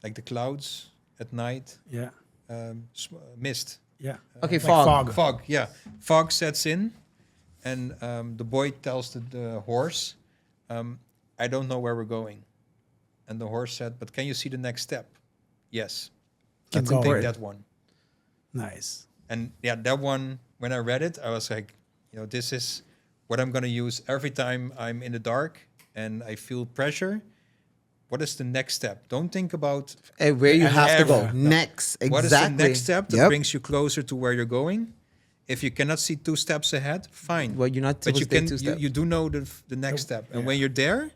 Like the clouds. at night, Yeah. mist. Yeah. Okay, Like fog. Fog, yeah. Fog sets in, and the boy tells the horse, I don't know where we're going. And the horse said, but can you see the next step? Yes. Keep Let's going. take that one. Nice. And yeah, that one, when I read it, I was like, this is what I'm going to use every time I'm in the dark and I feel pressure. What is the next step? Don't think about Where you have to go ever. next. Exactly. what is the next step that Yep. brings you closer to where you're going. If you cannot see 2 steps ahead, fine. Well, you're not but you supposed to take can 2 steps. you do know the next step. And Yeah. when you're there,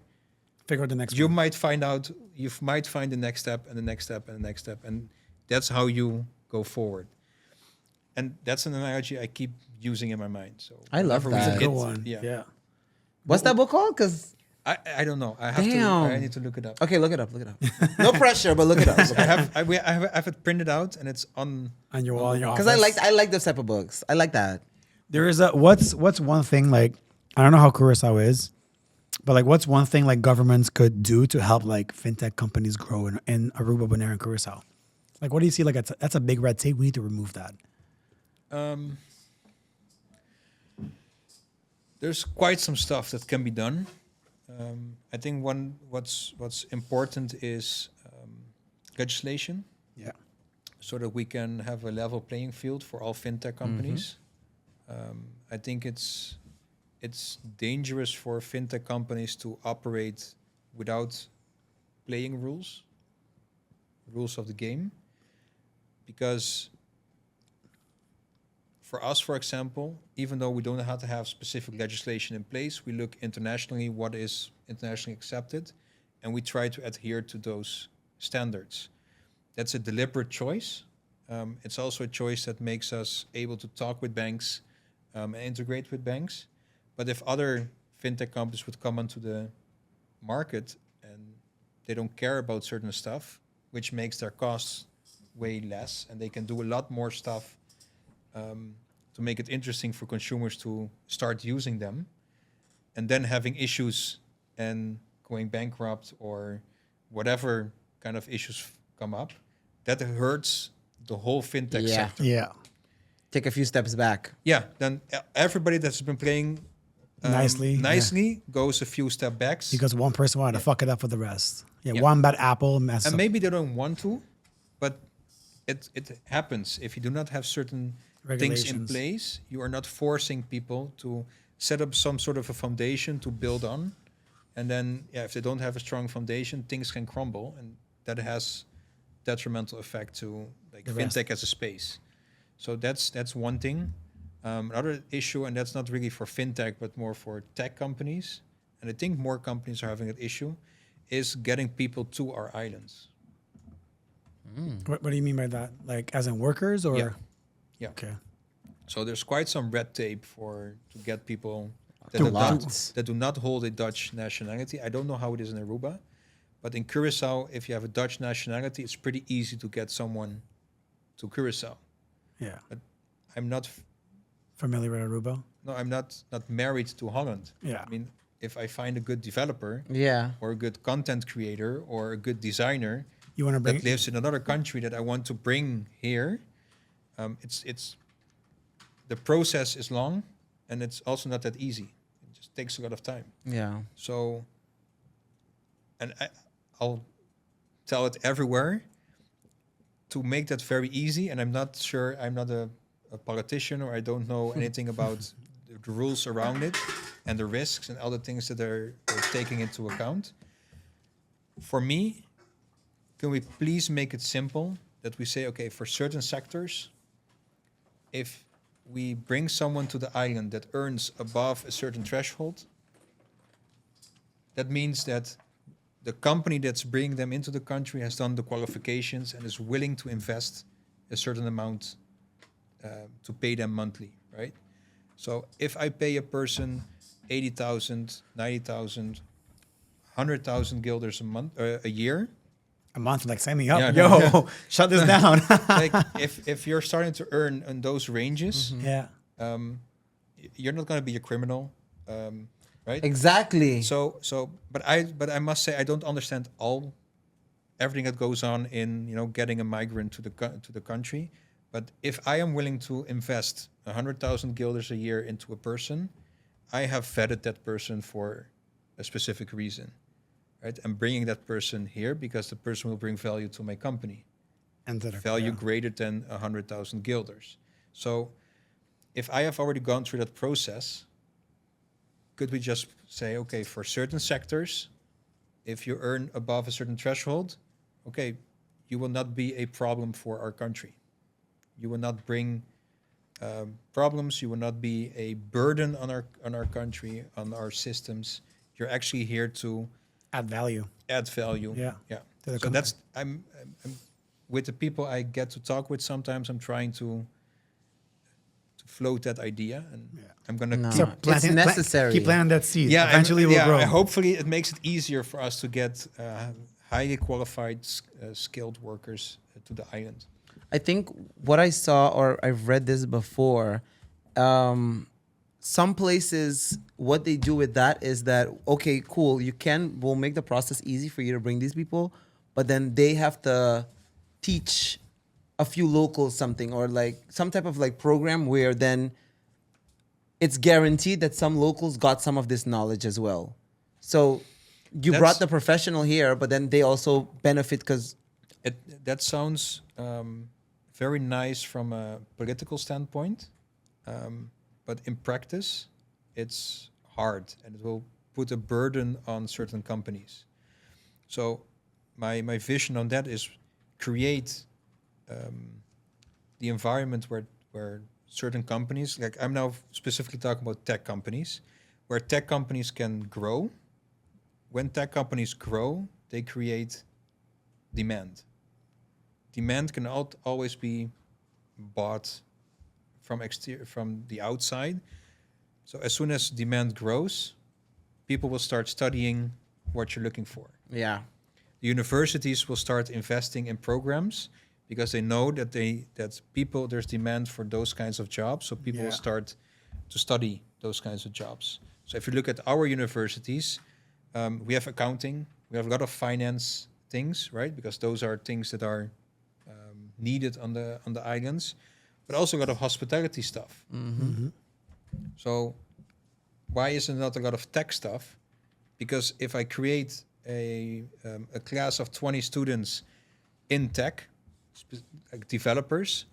Figure out the next you one. might find out, you might find the next step and the next step and the next step. And that's how you go forward. And that's an analogy I keep using in my mind. So I love whenever we that. That's a good hit- one. Yeah. What's that book called? Because I don't know. I have Damn. I need to look it up. okay, look it up. Look it up. No pressure, but look it up. I have it printed out and it's on. On your wall in your office. Because I like those type of books. I like that. There is a what's one thing like I don't know how Curaçao is, but like what's one thing like governments could do to help like fintech companies grow in Aruba, Bonaire, and Curaçao? Like what do you see? Like that's a big red tape. We need to remove that. There's quite some stuff that can be done. I think what's important is legislation, Yeah. so that we can have a level playing field for all fintech companies. I think it's dangerous for fintech companies to operate without playing rules of the game, because for us, for example, even though we don't have to have specific legislation in place, we look internationally what is internationally accepted, and we try to adhere to those standards. That's a deliberate choice. It's also a choice that makes us able to talk with banks and integrate with banks. But if other fintech companies would come onto the market and they don't care about certain stuff, which makes their costs way less, and they can do a lot more stuff to make it interesting for consumers to start using them, and then having issues and going bankrupt or whatever kind of issues come up, that hurts the whole fintech Yeah. sector. Yeah. Take a few steps back. Yeah, then everybody that's been playing Nicely, goes a few step backs. Because one person wanted to fuck it up for the rest. Yeah. Yeah. One bad apple mess And up. maybe they don't want to, but it happens. If you do not have certain things in Regulations. place, you are not forcing people to set up some sort of a foundation to build on. And then, if they don't have a strong foundation, things can crumble, and that has detrimental effect to like The rest. fintech as a space. So that's one thing. Another issue, and that's not really for fintech, but more for tech companies, and I think more companies are having that issue, is getting people to our islands. What do you mean by that? Like as in workers or? Yeah. Yeah. Okay. So there's quite some red tape to get people that, Do do not, lots. that do not hold a Dutch nationality. I don't know how it is in Aruba, but in Curaçao, if you have a Dutch nationality, it's pretty easy to get someone to Curaçao. Yeah. I'm not Familiar with Aruba? I'm not married to Holland. Yeah. I mean, if I find a good developer Yeah. or a good content creator or a good designer You want to bring that lives in another country that I want to bring here, it's the process is long, and it's also not that easy. It just takes a lot of time. Yeah. So, and I'll tell it everywhere to make that very easy. And I'm not sure, I'm not a politician, or I don't know anything about the rules around it and the risks and other things that they're taking into account. For me, can we please make it simple that we say, okay, for certain sectors, if we bring someone to the island that earns above a certain threshold, that means that the company that's bringing them into the country has done the qualifications and is willing to invest a certain amount to pay them monthly, right? So if I pay a person 80,000, 90,000, 100,000 guilders a year, a month? Like, sign me up. Yeah, Yo, no, yeah. shut this down. like if you're starting to earn in those ranges, Yeah. you're not going to be a criminal, right? Exactly. So, but I must say I don't understand all everything that goes on in getting a migrant to the country. But if I am willing to invest 100,000 guilders a year into a person, I have vetted that person for a specific reason, right? I'm bringing that person here because the person will bring value to my company, And value greater than 100,000 guilders. So if I have already gone through that process, could we just say, okay, for certain sectors, if you earn above a certain threshold, okay, you will not be a problem for our country. You will not bring problems. You will not be a burden on our country, on our systems. You're actually here to add value. add value. Yeah. Yeah. To the So that's I'm with the people I get to talk with. Sometimes I'm trying to float that idea, and I'm gonna No. keep. It's necessary. Keep planting that seed. Yeah, Eventually, it will grow. hopefully, it makes it easier for us to get highly qualified, skilled workers to the island. I think what I saw, or I've read this before, some places, what they do with that is that, okay, cool, we'll make the process easy for you to bring these people, but then they have to teach a few locals something, or like some type of like program where then it's guaranteed that some locals got some of this knowledge as well. So you brought the professional here, but then they also benefit because That sounds very nice from a political standpoint, but in practice, it's hard, and it will put a burden on certain companies. So my vision on that is create the environment where certain companies, like I'm now specifically talking about tech companies, where tech companies can grow. When tech companies grow, they create demand. Demand can always be bought from the outside. So as soon as demand grows, people will start studying what you're looking for. yeah. The universities will start investing in programs because they know that there's demand for those kinds of jobs. So people will start to study those kinds of jobs. So if you look at our universities, we have accounting, we have a lot of finance things, right? Because those are things that are needed on the islands, but also a lot of hospitality stuff. So why isn't not a lot of tech stuff? Because if I create a class of 20 students in tech, like developers,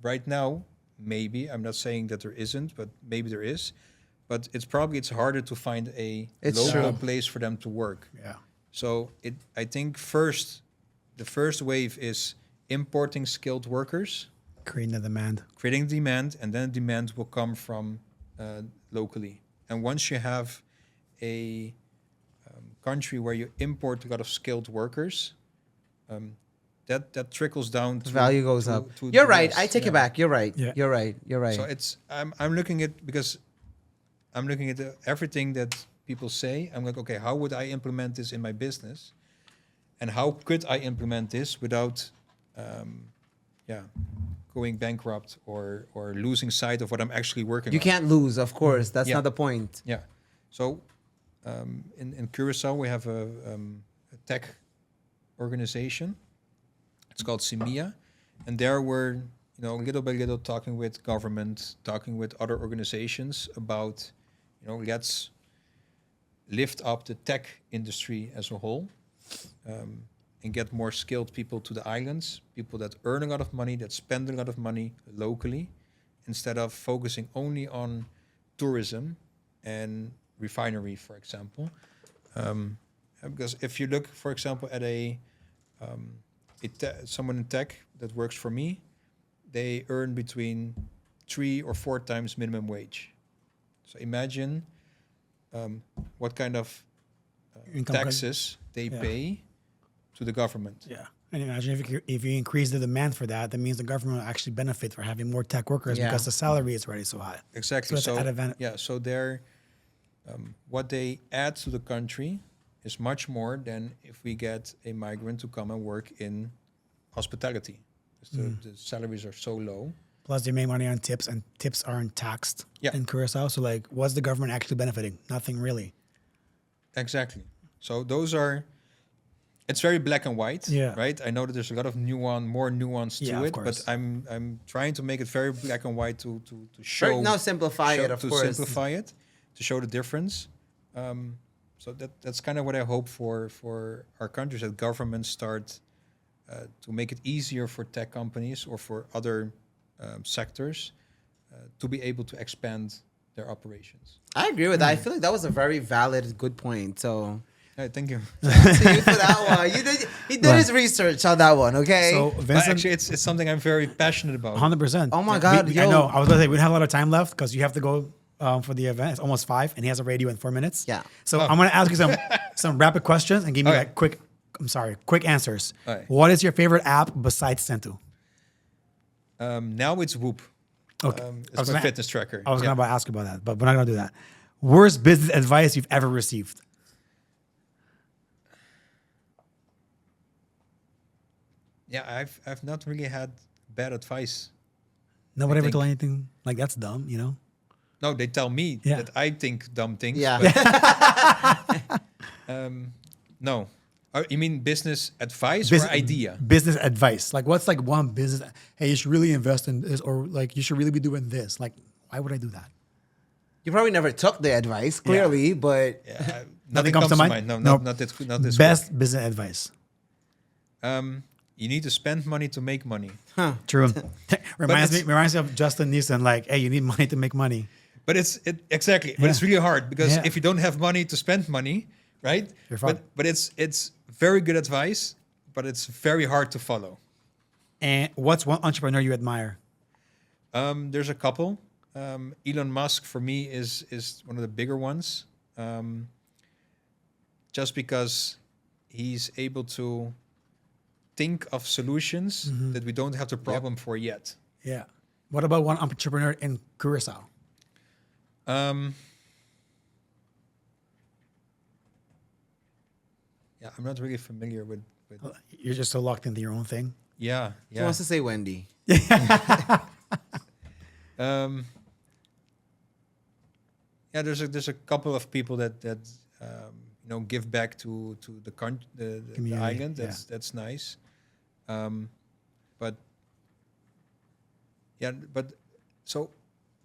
right now, maybe, I'm not saying that there isn't, but maybe there is, but it's harder to find a local place for them to work. Yeah. So I think the first wave is importing skilled workers, Creating the demand. creating demand, and then demand will come from locally. And once you have a country where you import a lot of skilled workers, that trickles down. Value goes up. to You're the right. rest. I take it back. You're right. Yeah. You're right. You're right. So I'm looking at everything that people say. I'm like, okay, how would I implement this in my business, and how could I implement this without, going bankrupt or losing sight of what I'm actually working You on. can't lose, of course. That's Yeah. not the point. Yeah. So in Curaçao, we have a tech organization. It's called Simia. And there we're, little by little talking with government, talking with other organizations about, let's lift up the tech industry as a whole, and get more skilled people to the islands, people that earn a lot of money, that spend a lot of money locally, instead of focusing only on tourism and refinery, for example. Because if you look, for example, at someone in tech that works for me, they earn between 3 or 4 times minimum wage. So imagine what kind of Income taxes they pay to the government. Yeah. And imagine if you increase the demand for that, that means the government will actually benefit for having more tech workers Yeah. because the salary is already so high. Exactly. So it's at Yeah. So they're what they add to the country is much more than if we get a migrant to come and work in hospitality. The salaries are so low. Plus, they make money on tips, and tips aren't taxed Yeah. in Curaçao. So, like, what's the government actually benefiting? Nothing really. Exactly. So those are it's very black and white, Yeah. right? I know that there's a lot of more nuance to Yeah, of it, course. but I'm trying to make it very black and white to show. Right now, simplify it, of to course. simplify it, to show the difference. So that's kind of what I hope for our countries, that governments start to make it easier for tech companies or for other sectors to be able to expand their operations. I agree with that. I feel like that was a very valid, good point. So, Thank you. to you for that one. He did his research on that one, okay? So But Vincent, actually, it's something I'm very passionate about. 100%. Oh my God, I yo. know. I was gonna say we don't have a lot of time left because you have to go for the event. It's almost 5, and he has a radio in 4 minutes. Yeah. So I'm gonna ask you some rapid questions and give me Okay. like quick answers. Okay. What is your favorite app besides Sentoo? Now it's Whoop. Okay. It's my fitness tracker. I was Yeah. gonna ask about that, but we're not gonna do that. Worst business advice you've ever received? Yeah, I've not really had bad advice. Nobody ever think- told anything like that's dumb, you know? No, they tell me Yeah. that I think dumb things. Yeah. But, no. You mean business advice Bus- or idea? Business advice. Like what's like one business? Hey, you should really invest in this, or like you should really be doing this. Like, why would I do that? You probably never took the advice, clearly, but Yeah, Nothing comes to mind? No, Nope. not this. Best business advice. quick. You need to spend money to make money. True. reminds it's- me of Justin Neeson. Like, hey, you need money to make money. But exactly. But it's Yeah. really hard because Yeah. if you don't have money to spend money, right? You're fucked. But it's very good advice, but it's very hard to follow. And what's one entrepreneur you admire? There's a couple. Elon Musk for me is one of the bigger ones, just because he's able to think of solutions that we don't have the problem for yet. Yeah. What about one entrepreneur in Curaçao? Yeah, I'm not really familiar with You're just so locked into your own thing. yeah, he yeah. wants to say Wendy. Yeah, there's a couple of people that give back to the Community, island. yeah. That's nice. But so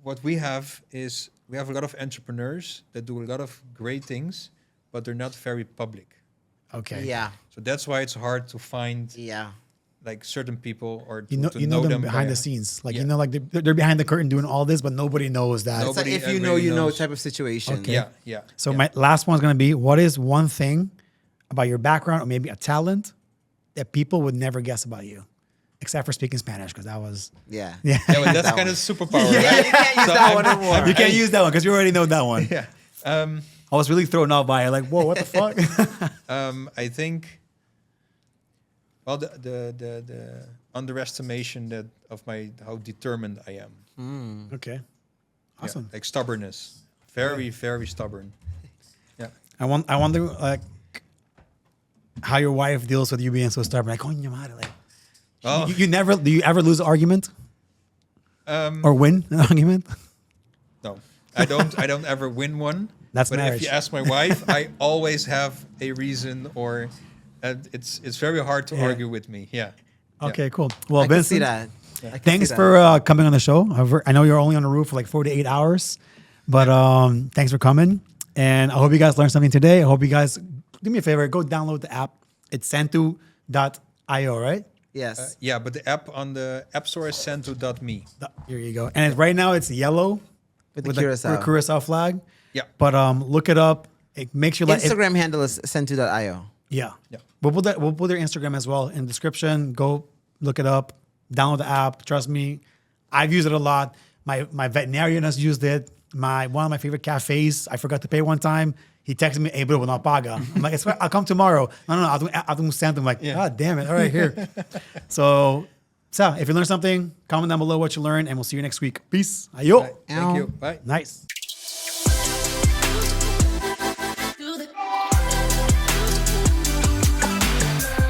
what we have is we have a lot of entrepreneurs that do a lot of great things, but they're not very public. Okay. Yeah. So that's why it's hard to find Yeah. like certain people or You know, to you know them by- behind the scenes. Like, Yeah. you know, like they're behind the curtain doing all this, but nobody knows that. It's like Nobody if you know, really you know knows. type of situation. Okay. Yeah, yeah. So yeah. my last one's gonna be: what is one thing about your background, or maybe a talent, that people would never guess about you, except for speaking Spanish? Because that was Yeah. yeah. Yeah, well, that's That kind one. of superpower, Yeah, right? you can't use So that I'm- one anymore. You can't use that one because you already know that one. Yeah. I was really thrown off by it. Like, whoa, what the fuck? I think, well, the underestimation that of how determined I am. Okay, Yeah, awesome. like stubbornness. Very, very stubborn. Yeah. I wonder like how your wife deals with you being so stubborn. Like, coño madre, like Oh, you never do you ever lose an argument or win an argument? no, I don't ever win one. That's but marriage. if you ask my wife, I always have a reason, or it's very hard to Yeah. argue with me. Yeah. Okay, cool. Well, I can Vincent, see that. I can thanks see that. for coming on the show. I know you're only on the roof for like 4 to 8 hours, but thanks for coming. And I hope you guys learned something today. I hope you guys do me a favor, go download the app. It's Sentoo.io, right? Yes. Yeah, but the app on the App Store is sentoo.me. Here you go. And right now it's yellow With the Curaçao. Curaçao flag. Yeah. But look it up. It makes sure Instagram handle is Sentoo.io. Yeah. Yeah. We'll put their Instagram as well in the description. Go look it up. Download the app. Trust me, I've used it a lot. My veterinarian has used it. One of my favorite cafes, I forgot to pay one time. He texted me, "Hey, bro, no paga." I'm like, "I'll come tomorrow." No, I'll do Santa. I'm like, God damn it. All right, here. So if you learned something, comment down below what you learned, and we'll see you next week. Peace. Ayo. Thank you. Bye. Nice.